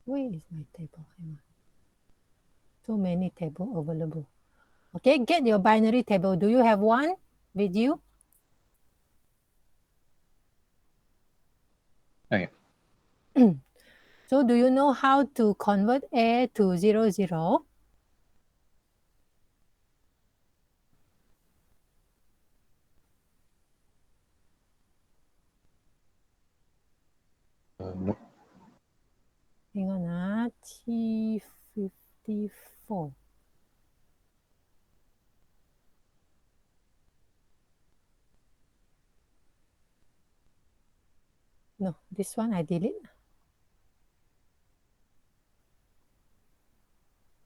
Where is my table? Hang on. Too many table available. Okay, get your binary table. Do you have one with you? Yeah. So do you know how to convert A to 0, 0? No. Hang on, T54. No, this one I delete.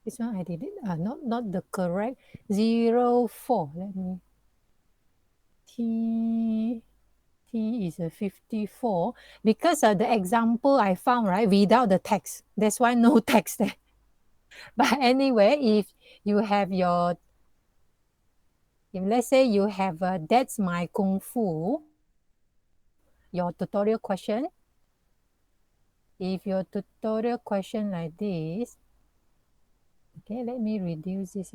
This one I delete. Not the correct 04. Let me. T is a 54 because the example I found, right, without the text. That's why no text there. But anyway, if you have your, if let's say you have that's my kung fu, your tutorial question. If your tutorial question like this, okay, let me reduce this.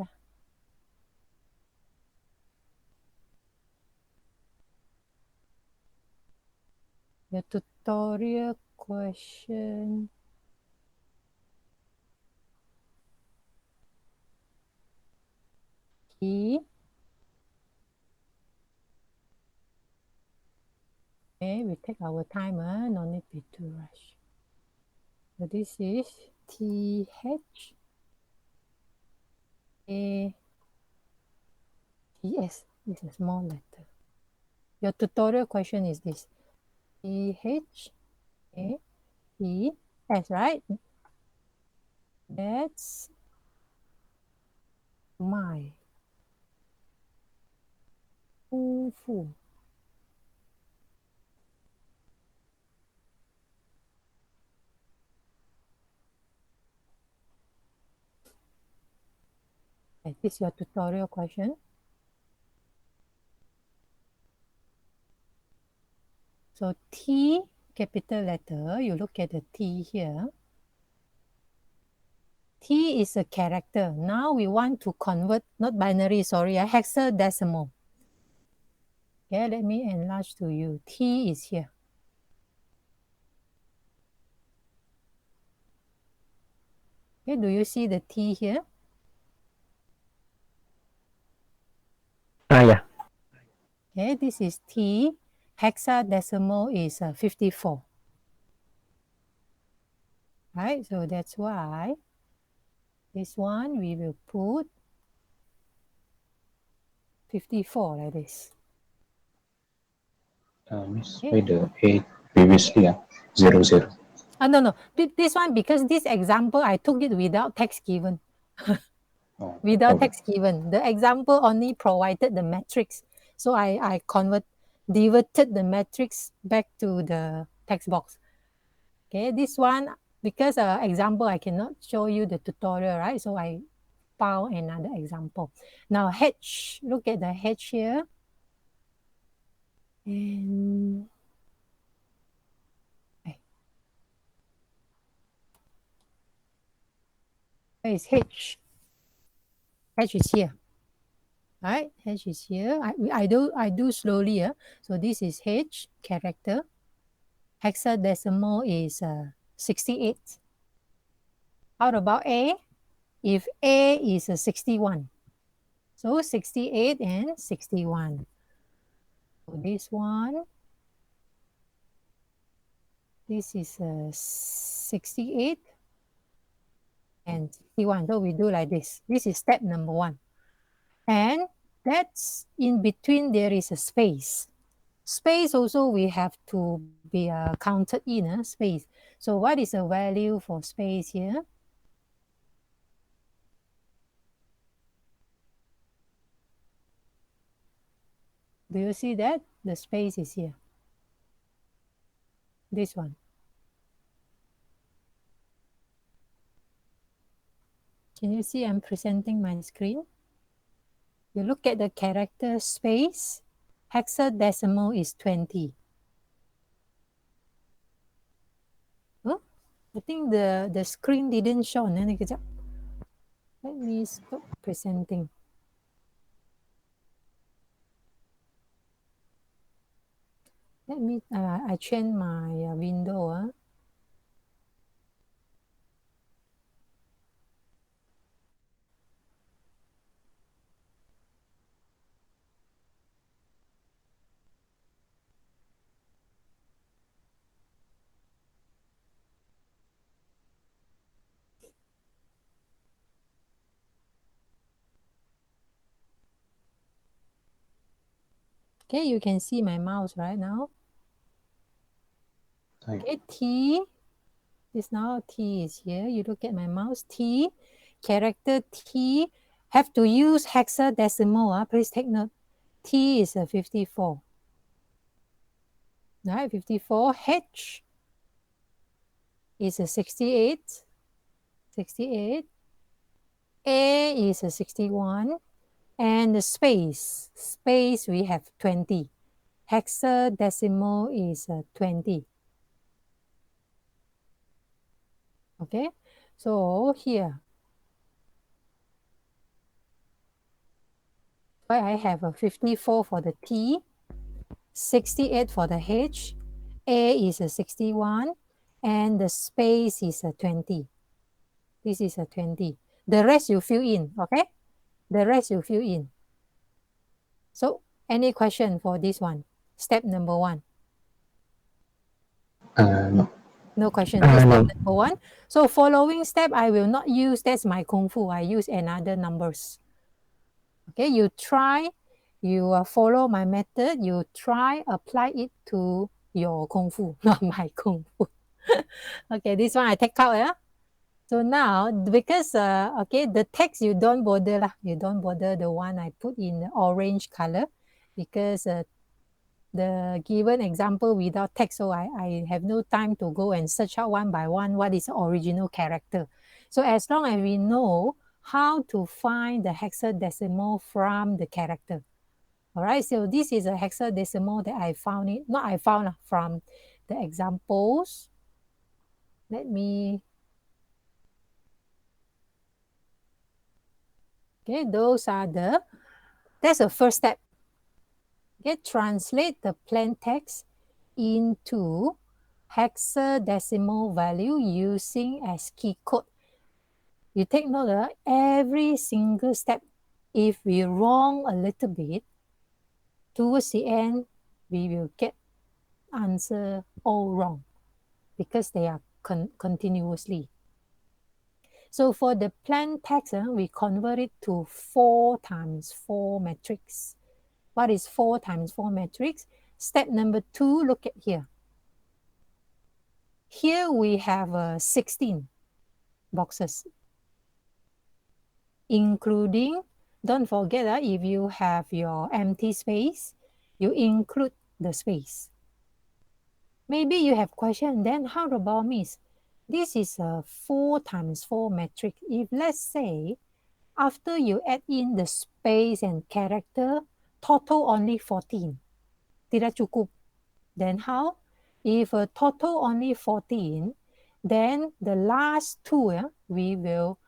Your tutorial question key. Okay, we take our time, no need to be too rush. So this is TH A T S. This is a small letter. Your tutorial question is this. THAES, right? That's my kung fu. Okay, this is your tutorial question. So T, capital letter, you look at the T here. T is a character. Now we want to convert, not binary, sorry, hexadecimal. Okay, let me enlarge to you. T is here. Okay, do you see the T here? Yeah. Okay, this is T. Hexadecimal is 54. Right, so that's why this one we will put 54 like this. Miss, by the 8 previously, 00. No. This one, because this example, I took it without text given. Without Okay. text given. The example only provided the matrix. So I diverted the matrix back to the text box. Okay, this one, because example, I cannot show you the tutorial, right? So I found another example. Now H, look at the H here. And where is H? H is here. Right, H is here. I do slowly. So this is H character. Hexadecimal is 68. How about A? If A is 61. So 68 and 61. So this one, this is 68 and 61. So we do like this. This is step number 1. And that's in between there is a space. Space also we have to be counted in a space. So what is the value for space here? Do you see that? The space is here. This one. Can you see I'm presenting my screen? You look at the character space. Hexadecimal is 20. Huh? I think the screen didn't show. Let me stop presenting. Let me, I change my window. Okay, you can see my mouse right now. Okay, T is now T is here. You look at my mouse. T, character T, have to use hexadecimal. Please take note. T is 54. Right, 54. H is 68. 68. A is 61. And the space we have 20. Hexadecimal is 20. Okay, so here I have a 54 for the T, 68 for the H, A is a 61, and the space is a 20. This is a 20. The rest you fill in, okay? The rest you fill in. So any question for this one? Step number 1. No. No question. This No. step number 1. So following step, I will not use, that's my kung fu. I use another numbers. Okay, you try you follow my method, you try apply it to your kung fu, not my kung fu. Okay, this one I take out, yeah. So now, because okay, the text you don't bother lah. You don't bother the one I put in the orange color, because the given example without text, so I have no time to go and search out one by one what is the original character. So as long as we know how to find the hexadecimal from the character. All right, so this is a hexadecimal that I found it, not I found from the examples. Let me, okay, that's the first step. Okay, translate the plain text into hexadecimal value using ASCII code. You take note every single step. If we wrong a little bit, towards the end, we will get answer all wrong because they are continuously. So for the plain text, we convert it to 4 times 4 matrix. What is 4 times 4 matrix? Step number 2, look at here. Here we have 16 boxes, including, don't forget if you have your empty space, you include the space. Maybe you have question, then how about Miss? This is a 4 times 4 matrix. If let's say, after you add in the space and character, total only 14. Tidak cukup. Then how? If a total only 14, then the last two, we will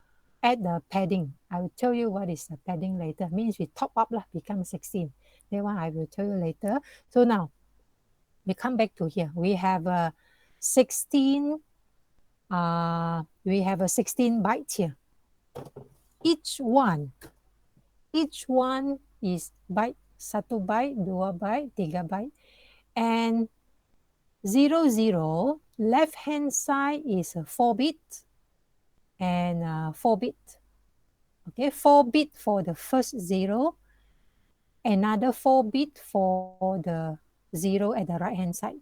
add the padding. I will tell you what is the padding later. Means we top up, become 16. That one I will tell you later. So now, we come back to here. We have a 16, we have a 16 bytes here. Each one is byte, 1 byte, 2 byte, 3 byte. And 00, left hand side is a 4 bit and 4 bit. Okay, 4 bit for the first 0, another 4 bit for the 0 at the right hand side.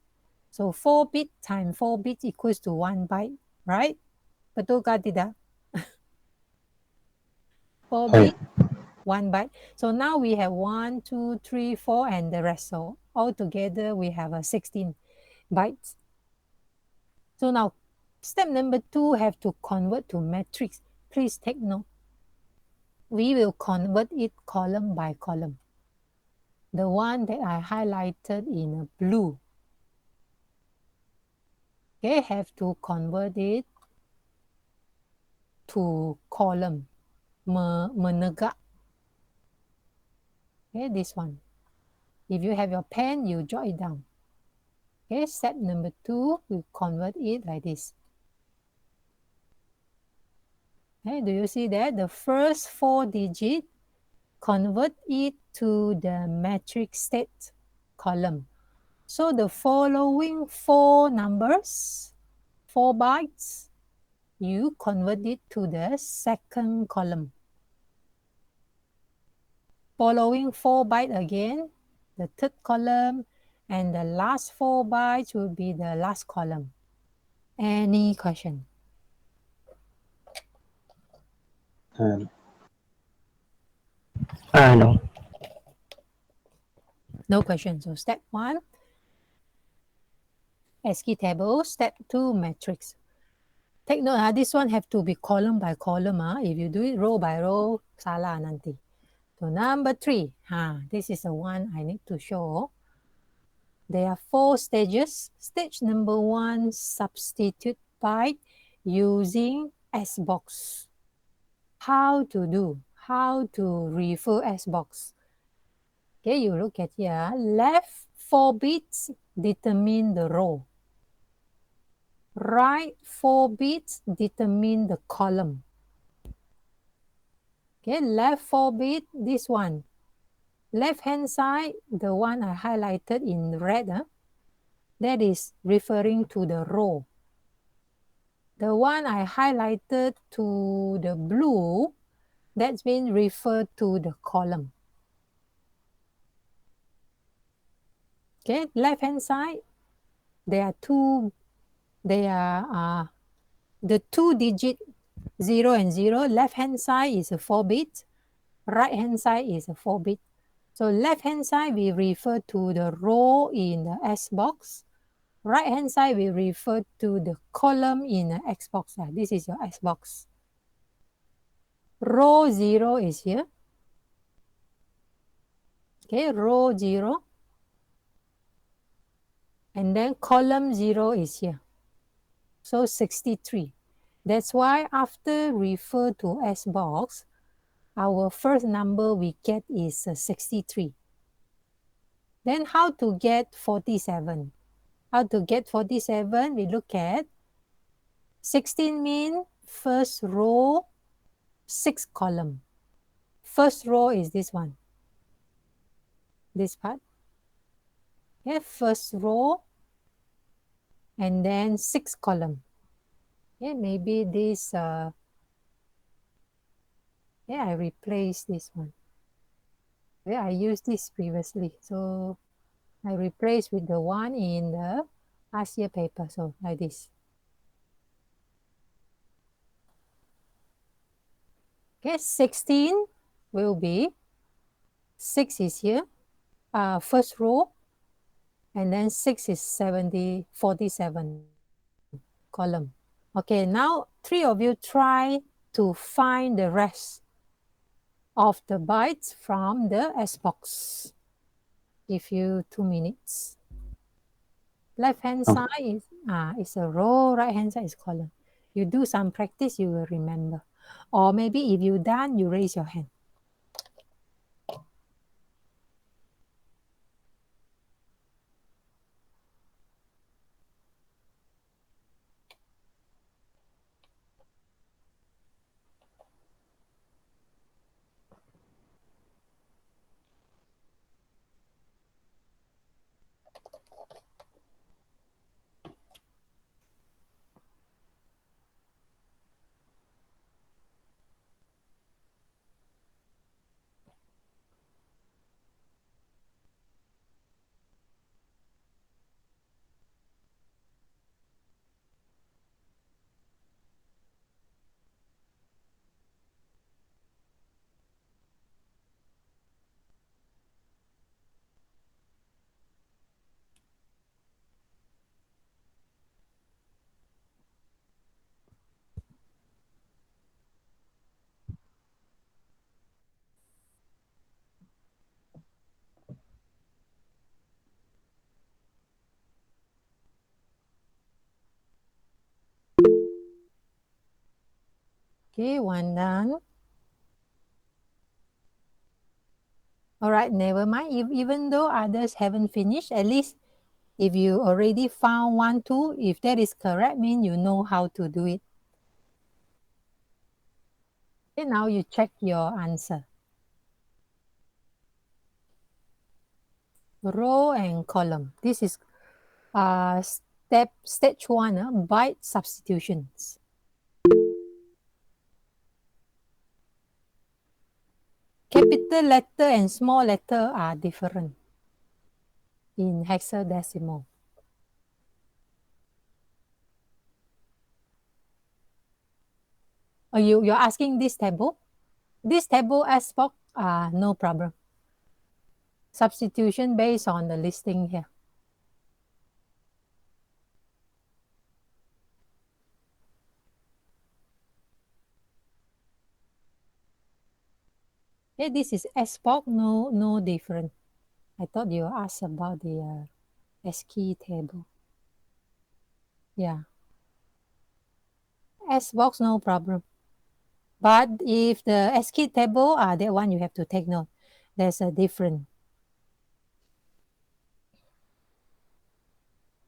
So 4 bit times 4 bit equals to 1 byte, right? Betul kah tidak? 4 bit, 1 byte. So now we have 1, 2, 3, 4, and the rest. So altogether we have a 16 bytes. So now step number 2 have to convert to matrix. Please take note. We will convert it column by column. The one that I highlighted in blue. Okay, have to convert it to column. Menegak. Okay, this one. If you have your pen, you jot it down. Okay, step number 2, we convert it like this. Okay, do you see that? The first 4 digits, convert it to the matrix state column. So the following 4 numbers, 4 bytes, you convert it to the second column. Following 4 bytes again, the third column, and the last 4 bytes will be the last column. Any question? No. No question. So step 1, ASCII table. Step 2, matrix. Take note, this one have to be column by column. If you do it row by row, salah nanti. So number 3, this is the one I need to show. There are 4 stages. Stage number 1, substitute byte using S-box. How to do? How to refer S-box? Okay, you look at here. Left 4 bits determine the row. Right 4 bits determine the column. Okay, left 4 bit, this one. Left hand side, the one I highlighted in red, that is referring to the row. The one I highlighted to the blue, that's been referred to the column. Okay, left hand side, there are two, the 2-digit 0 and 0. Left hand side is a 4-bit, right hand side is a 4-bit. So left hand side we refer to the row in the S box. Right hand side we refer to the column in the X box. This is your X box. Row 0 is here. Okay, row 0. And then column 0 is here. So 63. That's why after refer to S box, our first number we get is 63. Then how to get 47? How to get 47? We look at 16 mean first row, 6 column. First row is this one. This part. Okay, first row and then 6 column. Okay, maybe this, I replace this one. Yeah, I used this previously. So I replace with the one in the last year paper. So like this. Okay, 16 will be 6 is here, first row, and then 6 is 47 column. Okay, now 3 of you try to find the rest of the bytes from the S box. Give you 2 minutes. Left hand side is a row, right hand side is column. You do some practice, you will remember. Or maybe if you're done, you raise your hand. Okay, one done. All right, never mind. Even though others haven't finished, at least if you already found 1, 2, if that is correct, mean you know how to do it. Okay, now you check your answer. Row and column. This is stage 1, byte substitutions. Capital letter and small letter are different in hexadecimal. Oh, you're asking this table? This table SBOC, no problem. Substitution based on the listing here. Okay, this is SBOC, no different. I thought you asked about the SKey table. Yeah. SBOX, no problem. But if the SKey table, that one you have to take note. There's a different.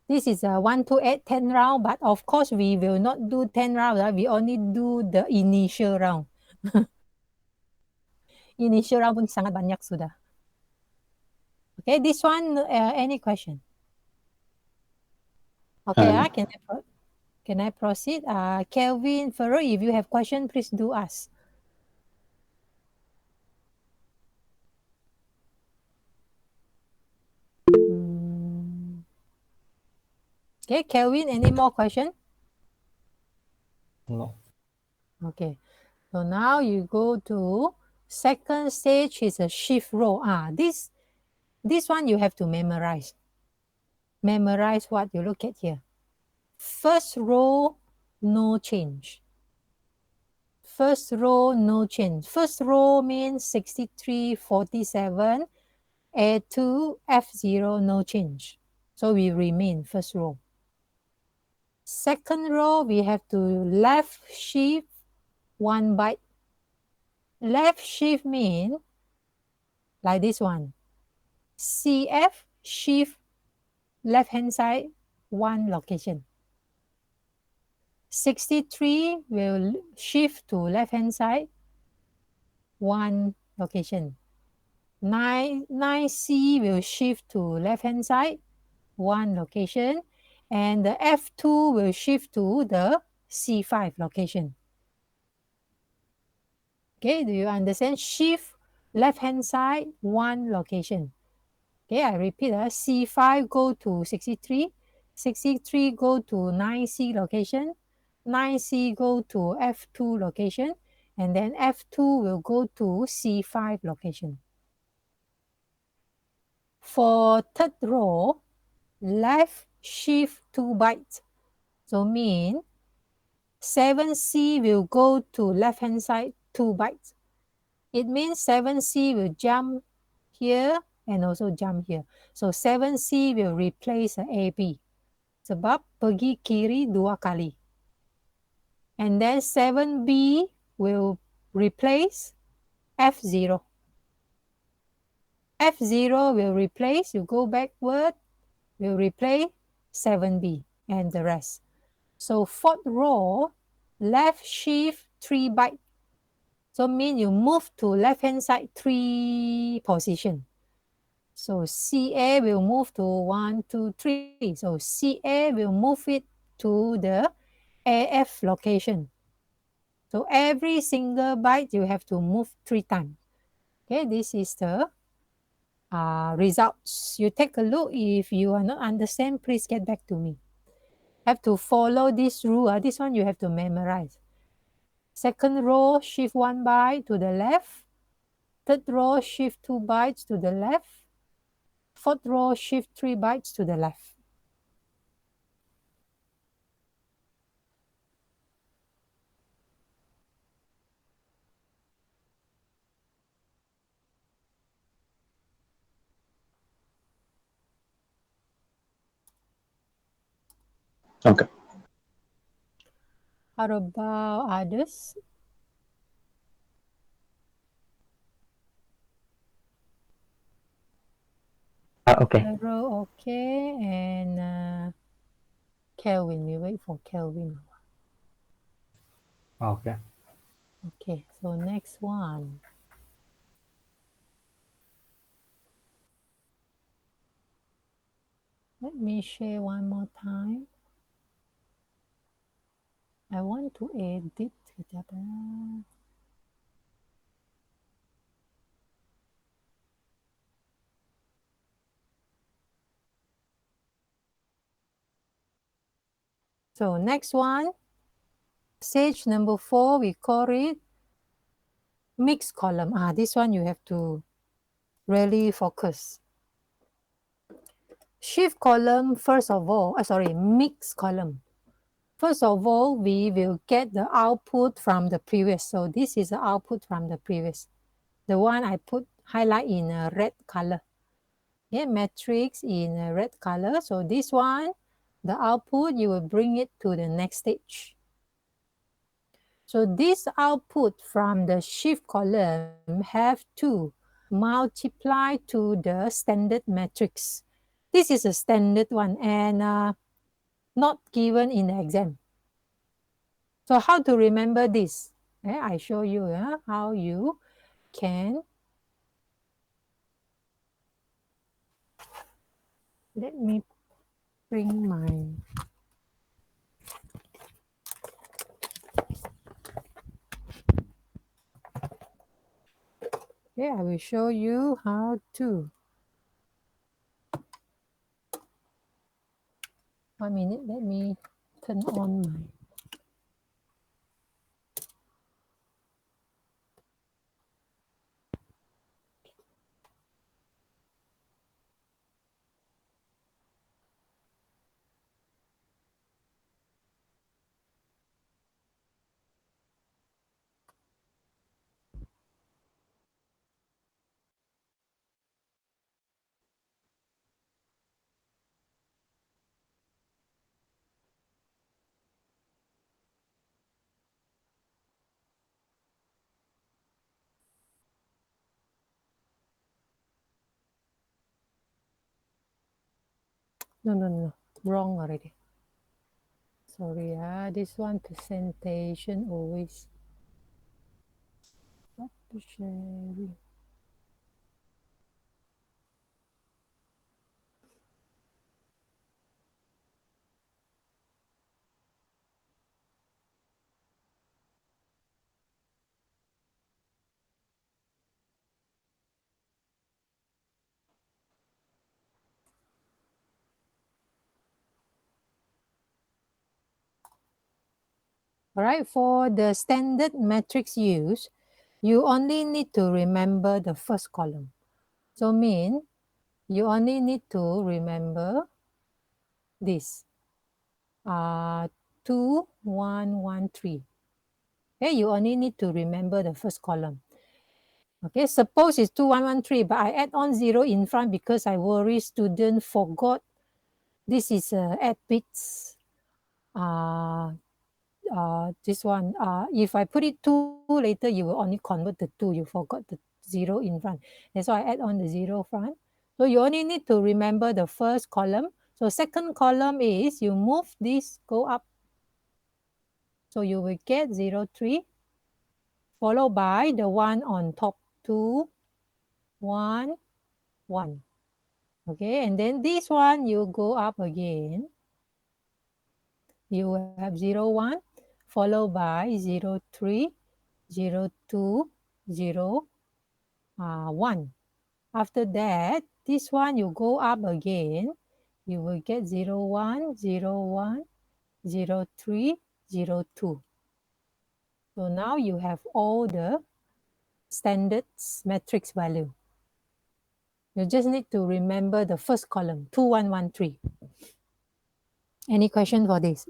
This is a 1 to 8, 10 round, but of course we will not do 10 rounds. We only do the initial round. Initial round pun sangat banyak sudah. Okay, this one, any question? Okay, can I proceed? Kelvin, Ferro, if you have question, please do ask. Okay, Kelvin, any more question? No. Okay, so now you go to second stage is a shift row. This one you have to memorize. Memorize what you look at here. First row, no change. First row, no change. First row means 63, 47. A2, F0, no change. So we remain first row. Second row, we have to left shift 1 byte. Left shift mean like this one. CF shift left hand side 1 location. 63 will shift to left hand side 1 location. 9C will shift to left hand side 1 location, and the F2 will shift to the C5 location. Okay, do you understand? Shift left hand side 1 location. Okay, I repeat, C5 go to 63, 63 go to 9C location, 9C go to F2 location, and then F2 will go to C5 location. For third row, left shift 2 bytes. So mean 7C will go to left hand side 2 bytes. It means 7C will jump here and also jump here. So 7C will replace AB. Sebab pergi kiri 2 kali. And then 7B will replace F0. F0 will replace, you go backward, will replace 7B and the rest. So fourth row, left shift 3 byte. So mean you move to left hand side 3 position. So CA will move to 1, 2, 3. So CA will move it to the AF location. So every single byte you have to move 3 times. Okay, this is the results. You take a look. If you are not understand, please get back to me. Have to follow this rule. This one you have to memorize. Second row, shift 1 byte to the left. Third row, shift 2 bytes to the left. Fourth row, shift 3 bytes to the left. Okay. How about others? Okay. Zero, okay. And Kelvin, we wait for Kelvin. Okay. Okay, so next one. Let me share one more time. I want to edit. So next one, stage number 4, we call it mixed column. This one you have to really focus. Shift column, first of all, mixed column. First of all, we will get the output from the previous. So this is the output from the previous. The one I put highlight in a red color. Yeah, matrix in a red color. So this one, the output, you will bring it to the next stage. So this output from the shift column have to multiply to the standard matrix. This is a standard one and not given in the exam. So how to remember this? I show you how you can. Let me bring my. Okay, I will show you how 1 minute, let me turn on my. No, wrong already. Sorry, this one presentation always. Stop sharing. All right, for the standard matrix use, you only need to remember the first column. So mean you only need to remember this 2 1 1 3. Okay, you only need to remember the first column. Okay, suppose it's 2 1 1 3, but I add on 0 in front because I worry student forgot this is add bits. This one, if I put it 2 later, you will only convert the 2. You forgot the 0 in front. That's why I add on the 0 front. So you only need to remember the first column. So second column is you move this, go up. So you will get 0 3, followed by the one on top, 2 1 1. Okay, and then this one you go up again. You have 0 1, followed by 0 3, 0 2, 0 1. After that, this one you go up again, you will get 0 1, 0 1, 0 3, 0 2. So now you have all the standard matrix value. You just need to remember the first column, 2 1 1 3. Any question for this?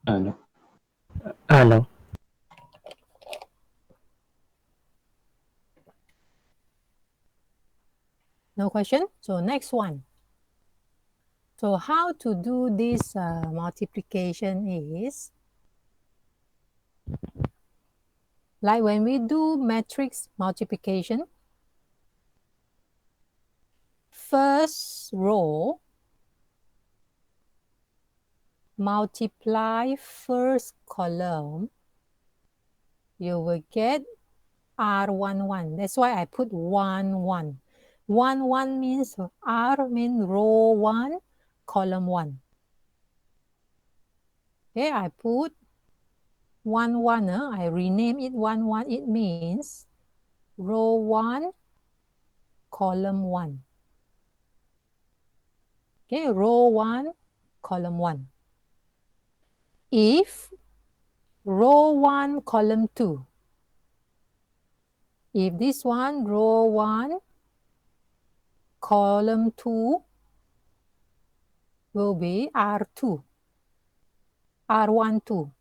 No. No. No question? So next one. So how to do this multiplication is, like when we do matrix multiplication, first row multiply first column, you will get R11. That's why I put 1 1. 1 1 means R means row 1, column 1. Okay, I put 1 1. I rename it 1 1. It means row 1, column 1. Okay, row 1, column 1. If row 1, column 2, if this one, row 1, column 2 will be R2, R12.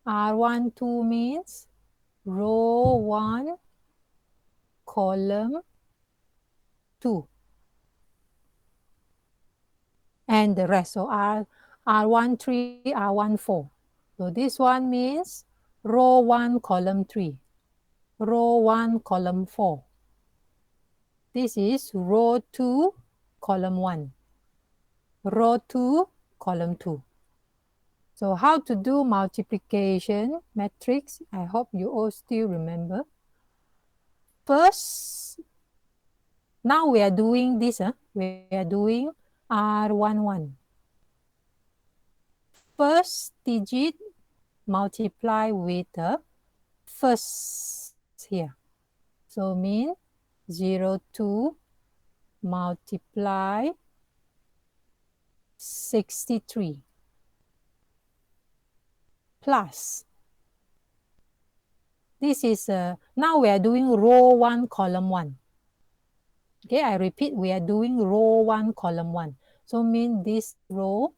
R12 means row 1, column 2. And the rest, so R13, R14. So this one means row 1, column 3, row 1, column 4. This is row 2, column 1, row 2, column 2. So how to do multiplication matrix? I hope you all still remember. First, now we are doing this. We are doing R11. First digit multiply with the first here. So mean 0 2 multiply 63 plus. This is, now we are doing row 1, column 1. Okay, I repeat, we are doing row 1, column 1. So mean this row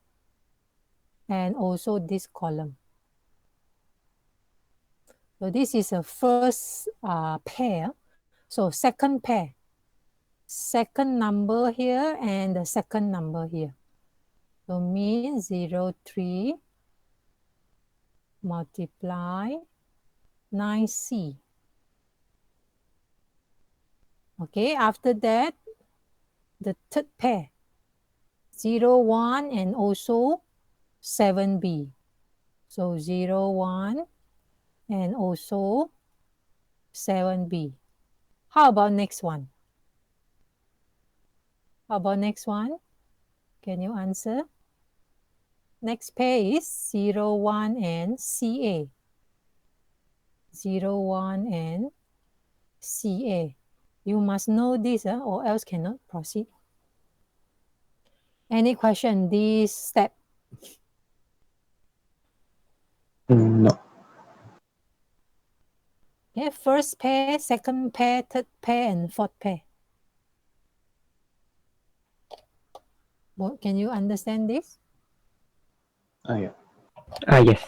and also this column. So this is a first pair. So second pair. Second number here and the second number here. So mean 0, 3 multiply 9C. Okay, after that, the third pair, 0, 1 and also 7B. So 0, 1 and also 7B. How about next one? How about next one? Can you answer? Next pair is 0, 1 and CA. 0, 1 and CA. You must know this or else cannot proceed. Any question this step? No. Okay, first pair, second pair, third pair, and fourth pair. Can you understand this? Yeah. Yes.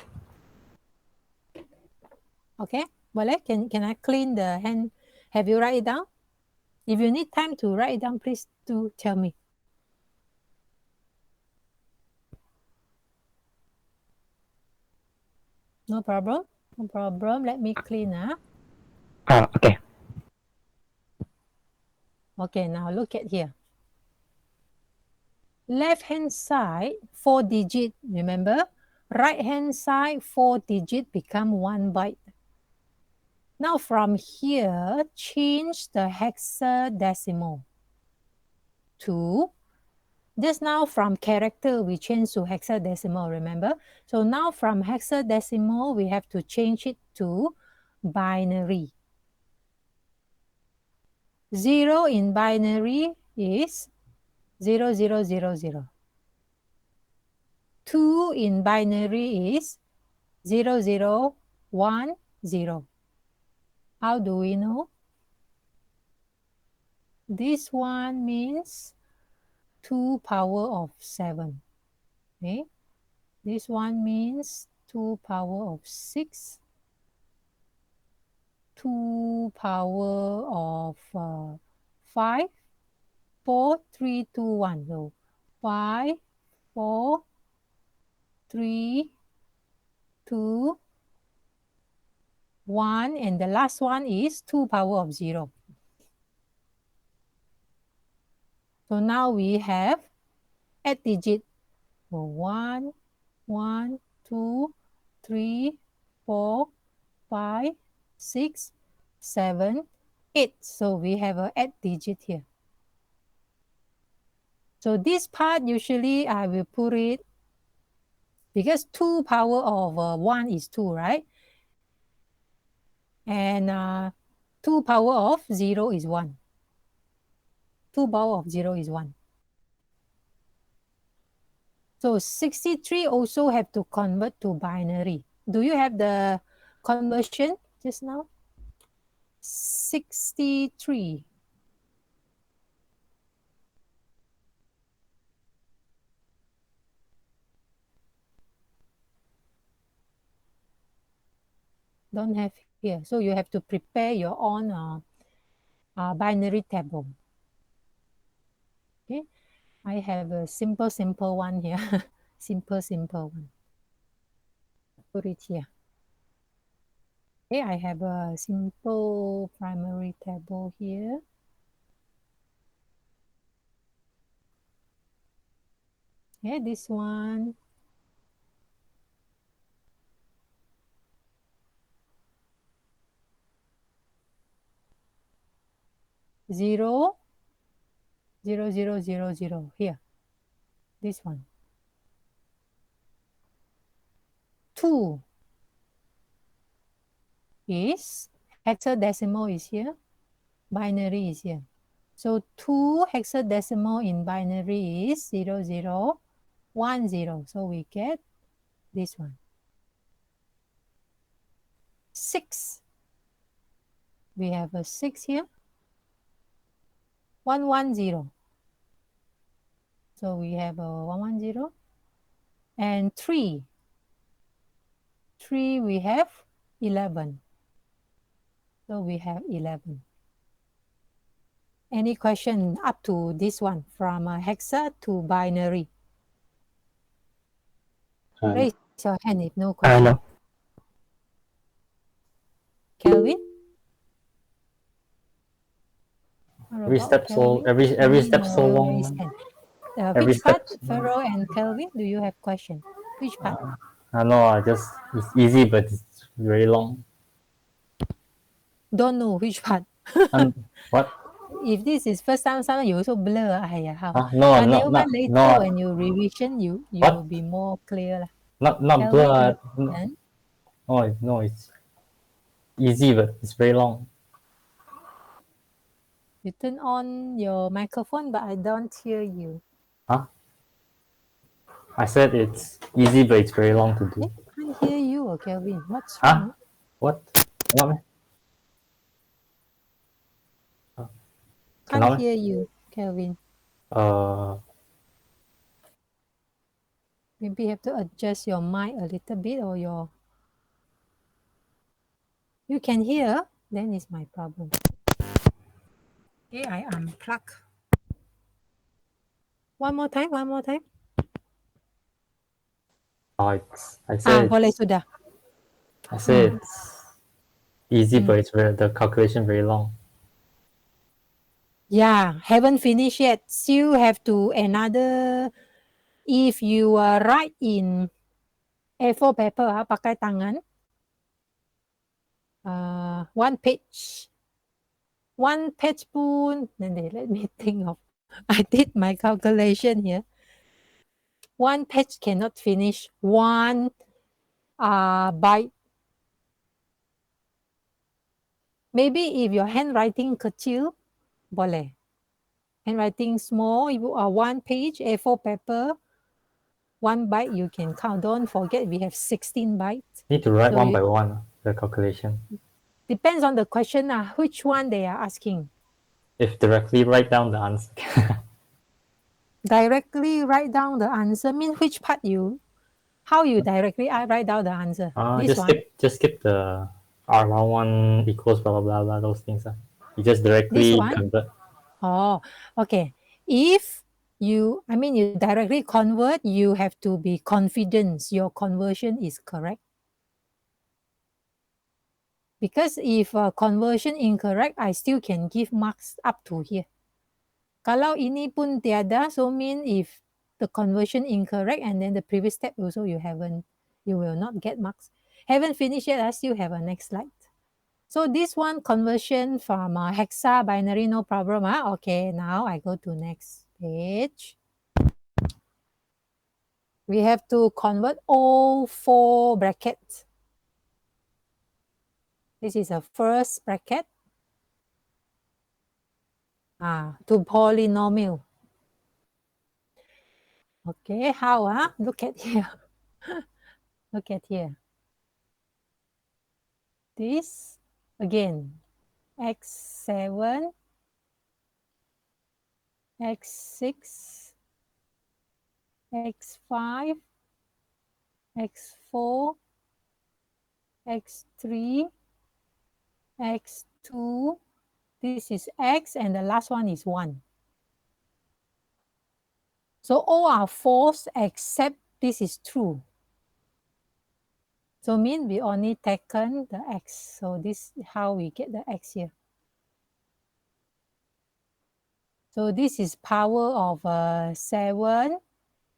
Okay, Boleh, can I clean the hand? Have you write it down? If you need time to write it down, please do tell me. No problem. No problem. Let me clean. Okay. Okay, now look at here. Left hand side, 4 digit, remember? Right hand side, 4 digit become 1 byte. Now from here, change the hexadecimal to, just now from character, we change to hexadecimal, remember? So now from hexadecimal, we have to change it to binary. 0 in binary is 0, 0, 0, 0. 2 in binary is 0, 0, 1, 0. How do we know? This one means 2 power of 7. Okay? This one means 2 power of 6. 2 power of 5. 4, 3, 2, 1. So 5, 4, 3, 2, 1. And the last one is 2 power of 0. So now we have 8 digit. So 1, 1, 2, 3, 4, 5, 6, 7, 8. So we have a 8 digit here. So this part usually I will put it, because 2 power of 1 is 2, right? And 2 power of 0 is 1. 2 power of 0 is 1. So 63 also have to convert to binary. Do you have the conversion just now? 63. Don't have here. So you have to prepare your own binary table. Okay. I have a simple one here. simple one. Put it here. Okay, I have a simple primary table here. Okay, this one. Zero, 0, 0, 0, 0. Here. This one. 2 is hexadecimal is here. Binary is here. So 2 hexadecimal in binary is 0, 0, 1, 0. So we get this one. 6. We have a 6 here. 1, 1, 0. So we have a 1, 1, 0. And 3. 3, we have 11. So we have 11. Any question up to this one, from hexa to binary? Raise your hand if no question. No. Kelvin? Every step so long. Which part, Pharaoh and Kelvin, do you have question? Which part? I know, it's easy, but it's very long. Don't know which part. What? If this is first time, sometimes you also blur. How? No, but later no. when you revision, you will be more clear. Not Kelvin, blur. No, it's easy, but it's very long. You turn on your microphone, but I don't hear you. Huh? I said it's easy, but it's very long to do. I can't hear you, Kelvin. What's wrong? What? Can't hear you, Kelvin. Maybe you have to adjust your mic a little bit, or your... You can hear, then it's my problem. Okay, I unplug. One more time. I said boleh sudah. I said it's easy, but it's the calculation very long. Yeah, haven't finished yet. Still have to another. If you write in A4 paper, pakai tangan. One page. One page pun. Let me think of. I did my calculation here. One page cannot finish one byte. Maybe if your handwriting kecil, boleh. Handwriting small, if you are one page, A4 paper, 1 byte you can count. Don't forget we have 16 bytes. Need to write one by one, the calculation. Depends on the question, which one they are asking. If directly write down the answer. Directly write down the answer means which part how you directly write down the answer? Just skip the R11 equals blah, blah, blah, blah, those things. You just directly convert. Oh, okay. If you directly convert, you have to be confident your conversion is correct. Because if conversion incorrect, I still can give marks up to here. Kalau ini pun tiada, so mean if the conversion incorrect and then the previous step also you will not get marks. Haven't finished yet, I still have a next slide. So this one conversion from hexa binary, no problem. Okay, now I go to next page. We have to convert all 4 brackets. This is a first bracket to polynomial. Okay, how? Look at here. Look at here. This, again, x7, x6, x5, x4, x3, x2, this is x, and the last one is 1. So all are false except this is true. So mean we only taken the x. So this is how we get the x here. So this is power of 7,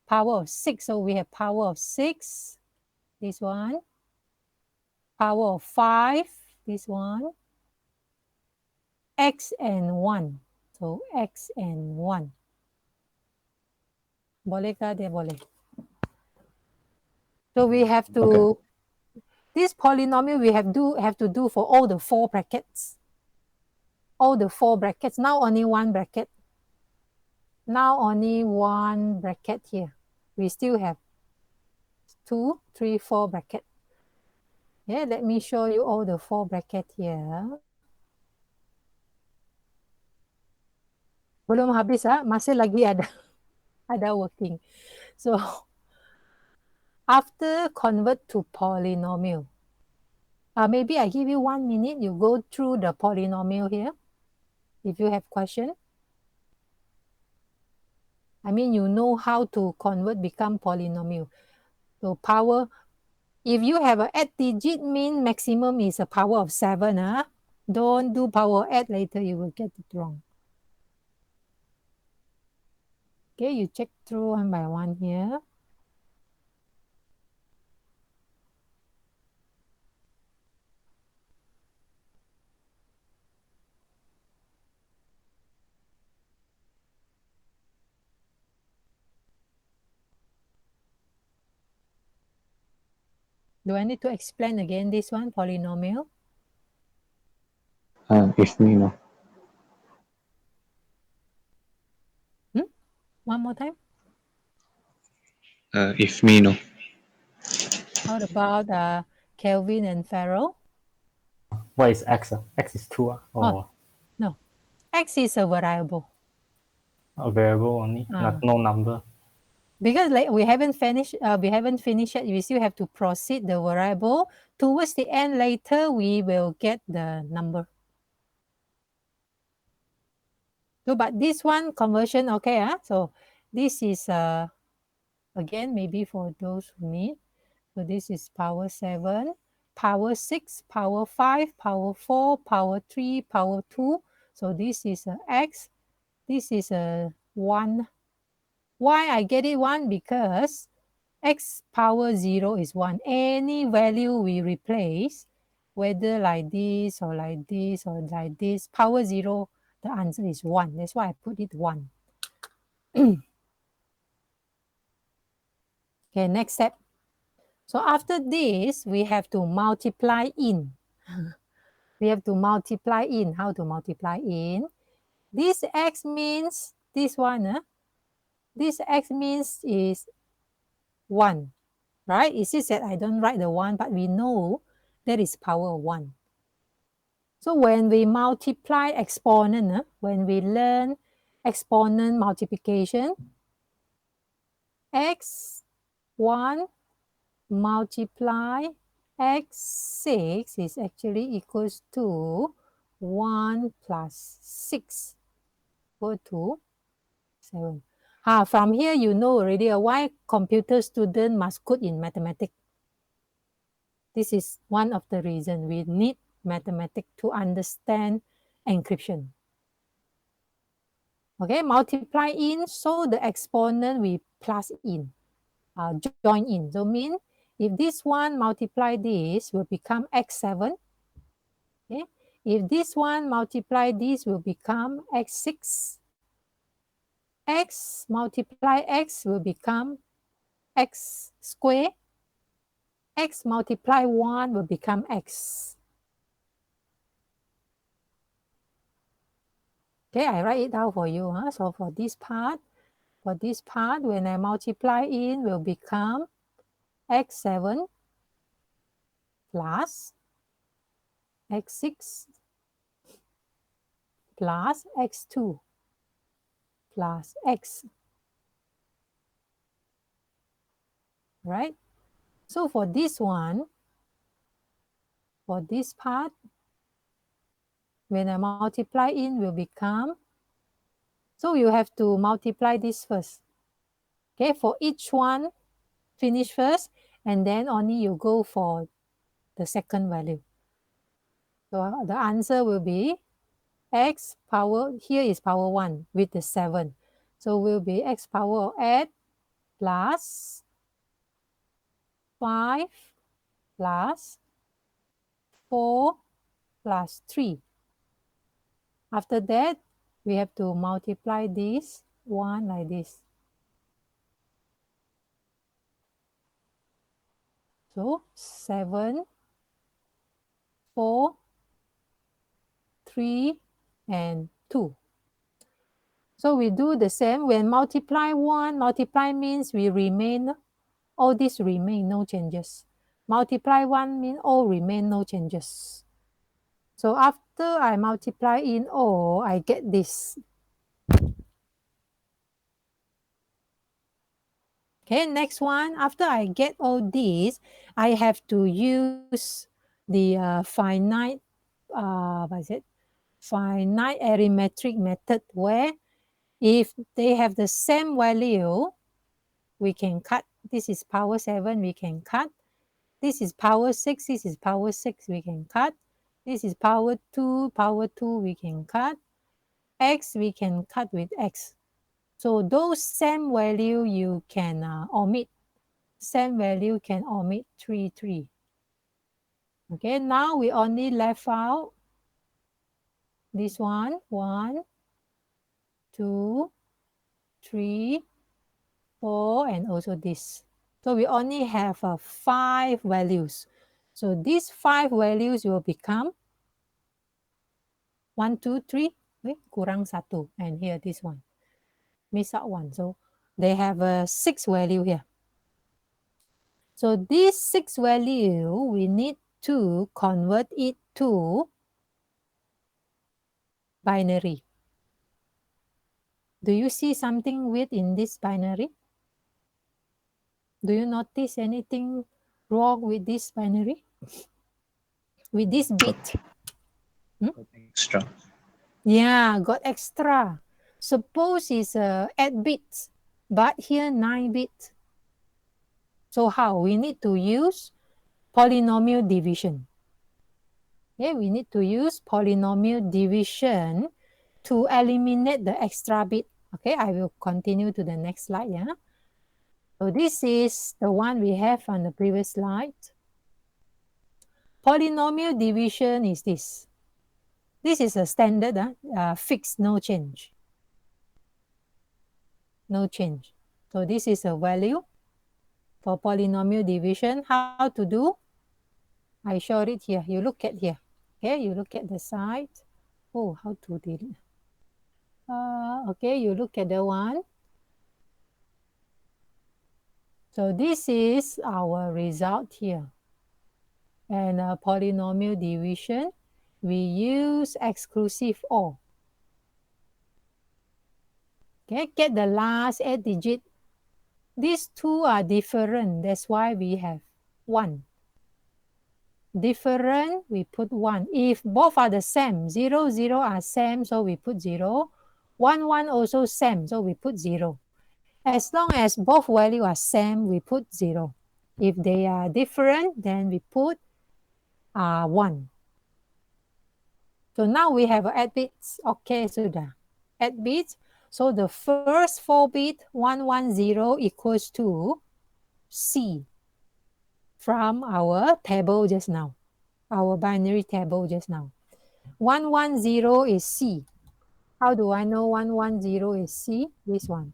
power of 6. So we have power of 6, this one. Power of 5, this one. X and 1. So x and 1. Boleh kah? Dia boleh. So we have to, this polynomial we have to do for all the 4 brackets. All the 4 brackets. Now only 1 bracket. Now only 1 bracket here. we still have 2, 3, 4 bracket. Yeah, let me show you all the 4 bracket here. Belum habis masih lagi ada ada working. So after convert to polynomial, maybe I give you 1 minute, you go through the polynomial here. If you have question, I mean, you know how to convert become polynomial. So power, if you have an 8 digit, mean maximum is a power of 7. Don't do power 8, later you will get it wrong. Okay, you check through one by one here. Do I need to explain again this one, polynomial? If me, no. One more time. If me, no. How about Kelvin and Farrell? What is x? X is 2 or no. X is a variable. a variable only, not no number. Because like we haven't finished yet, we still have to proceed the variable. Towards the end later, we will get the number. So, but this one conversion, okay, so this is again, maybe for those who need. So this is power 7, power 6, power 5, power 4, power 3, power 2. So this is a x. This is a 1. Why I get it 1? Because x power 0 is 1. Any value we replace, whether like this or like this or like this, power 0, the answer is 1. That's why I put it 1. Okay, next step. So after this, we have to multiply in. We have to multiply in. How to multiply in? This x means this one. This x means is 1. Right? It's just that I don't write the 1, but we know that is power 1. So when we multiply exponent, when we learn exponent multiplication, x1 multiply x6 is actually equals to 1 plus 6 equal to 7. From here, you know already why computer student must good in mathematics. This is one of the reasons we need mathematics to understand encryption. Okay, multiply in, so the exponent we plus in, join in. So mean if this one multiply this will become x7. Okay, if this one multiply this will become x6. X multiply x will become x squared. X multiply 1 will become x. Okay, I write it down for you. So for this part, when I multiply in will become x7 plus x6 plus x2 plus x. Right? So for this one, for this part, when I multiply in will become, so you have to multiply this first. Okay, for each one, finish first, and then only you go for the second value. So the answer will be x power, here is power 1 with the 7. So will be x power of 8 plus 5 plus 4 plus 3. After that, we have to multiply this one like this. So 7, 4, 3, and 2. So we do the same. When multiply 1, multiply means we remain, all this remain, no changes. Multiply 1 means all remain, no changes. So after I multiply in all, I get this. Okay, next one. After I get all these, I have to use the finite, what is it? Finite arithmetic method, where if they have the same value, we can cut. This is power 7, we can cut. This is power 6, this is power 6, we can cut. This is power 2, we can cut. X, we can cut with X. So those same value you can omit. Same value can omit 3, 3. Okay, now we only left out this one, 1, 2, 3, 4, and also this. So we only have 5 values. So these 5 values will become 1, 2, 3. Kurang 1. And here this one. Miss out 1. So they have a 6 value here. So this 6 value, we need to convert it to binary. Do you see something weird in this binary? Do you notice anything wrong with this binary? With this bit? Extra. Yeah, got extra. Suppose it's 8 bits, but here 9 bits. So how? We need to use polynomial division. Okay, we need to use polynomial division to eliminate the extra bit. Okay, I will continue to the next slide. Yeah. So this is the one we have on the previous slide. Polynomial division is this. This is a standard, fixed, no change. No change. So this is a value for polynomial division. How to do? I showed it here. You look at here. Okay, you look at the side. Oh, how to do it? Okay, you look at the one. So this is our result here. And polynomial division, we use exclusive OR. Okay, get the last 8 digit. These two are different. That's why we have 1. Different, we put 1. If both are the same, 0, 0 are same, so we put 0. 1, 1 also same, so we put 0. As long as both value are same, we put 0. If they are different, then we put 1. So now we have 8 bits. Okay, sudah. 8 bits. So the first 4 bit, 110 equals to C from our table just now, our binary table just now. 110 is C. How do I know 110 is C? This one.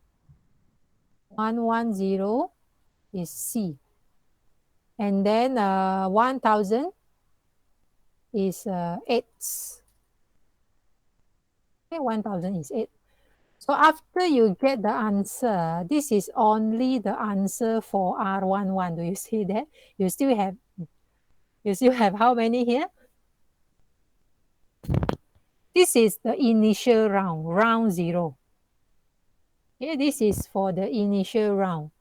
110 is C. And then 1000 is 8. Okay, 1000 is 8. So after you get the answer, this is only the answer for R11. Do you see that? You still have how many here? This is the initial round, round 0. Okay, this is for the initial round.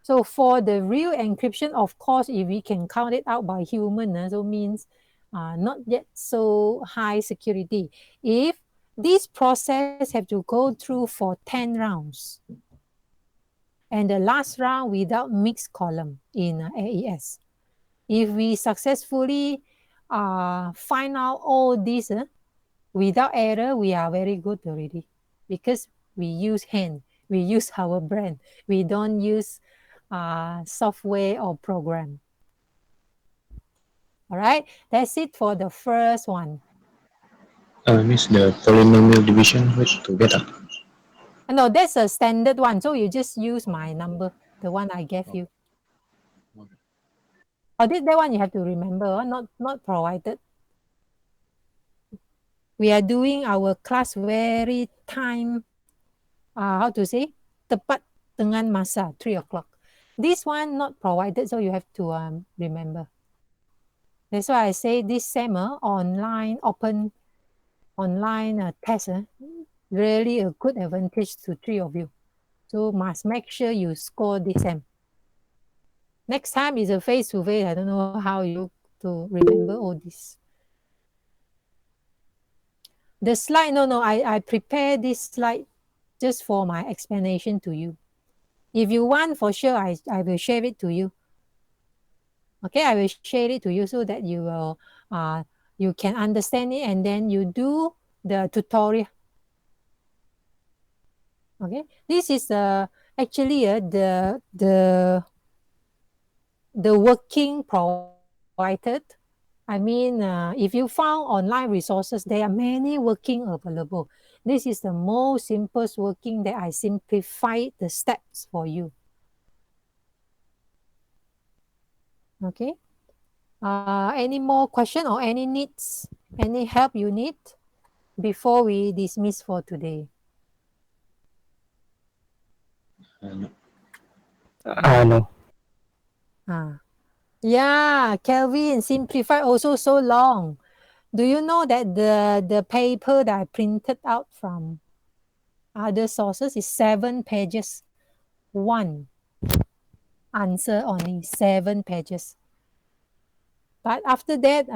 So for the real encryption, of course, if we can count it out by human, so means not yet so high security. If this process have to go through for 10 rounds, and the last round without mixed column in AES. If we successfully find out all this without error, we are very good already, because we use hand, we use our brain, we don't use software or program. All right, that's it for the first one. Miss, the polynomial division which together. No, that's a standard one. So you just use my number, the one I gave you. Oh, that one you have to remember, not provided. We are doing our class very time how to say, tepat dengan masa, 3 o'clock. This one not provided, so you have to remember. That's why I say this SEM online test really a good advantage to 3 of you. So must make sure you score this SEM. Next time is a face-to-face. I don't know how you to remember all this. The slide, no, I prepared this slide just for my explanation to you. If you want, for sure, I will share it to you. Okay, I will share it to you so that you will you can understand it, and then you do the tutorial. Okay, this is actually the working provided. I mean, if you found online resources, there are many working available. This is the most simplest working that I simplified the steps for you. Okay. Any more question or any needs, any help you need before we dismiss for today? No. No. Yeah, Kelvin, simplify also so long. Do you know that the paper that I printed out from other sources is 7 pages? One answer only, 7 pages. But after that,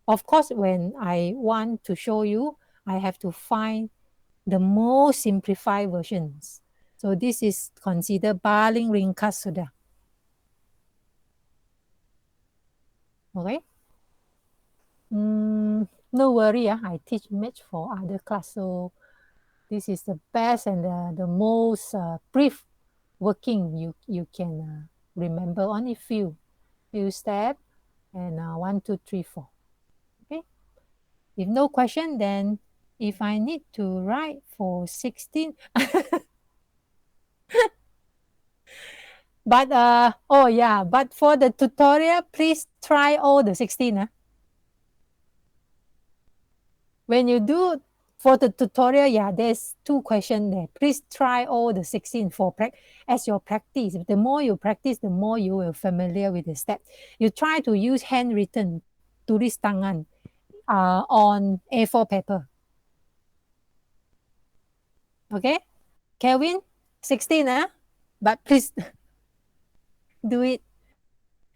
of course, when I want to show you, I have to find the most simplified versions. So this is considered paling ringkas sudah. Okay? No worry, I teach match for other class. So this is the best and the most brief working you can remember. Only few steps and 1, 2, 3, 4. Okay? If no question, then if I need to write for 16, but oh yeah, but for the tutorial, please try all the 16. When you do for the tutorial, yeah, there's 2 questions there. Please try all the 16 for as your practice. The more you practice, the more you will familiar with the steps. You try to use handwritten tulis tangan on A4 paper. Okay, Kelvin, 16, but please do it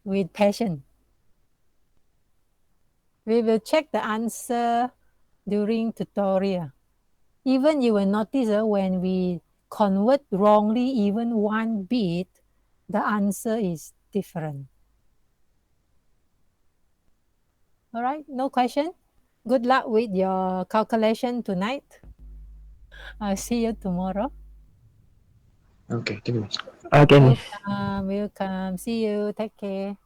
with passion. We will check the answer during tutorial. Even you will notice when we convert wrongly even 1 bit, the answer is different. All right, no question? Good luck with your calculation tonight. I'll see you tomorrow. Okay, thank you. Okay, Miss. Welcome. See you. Take care.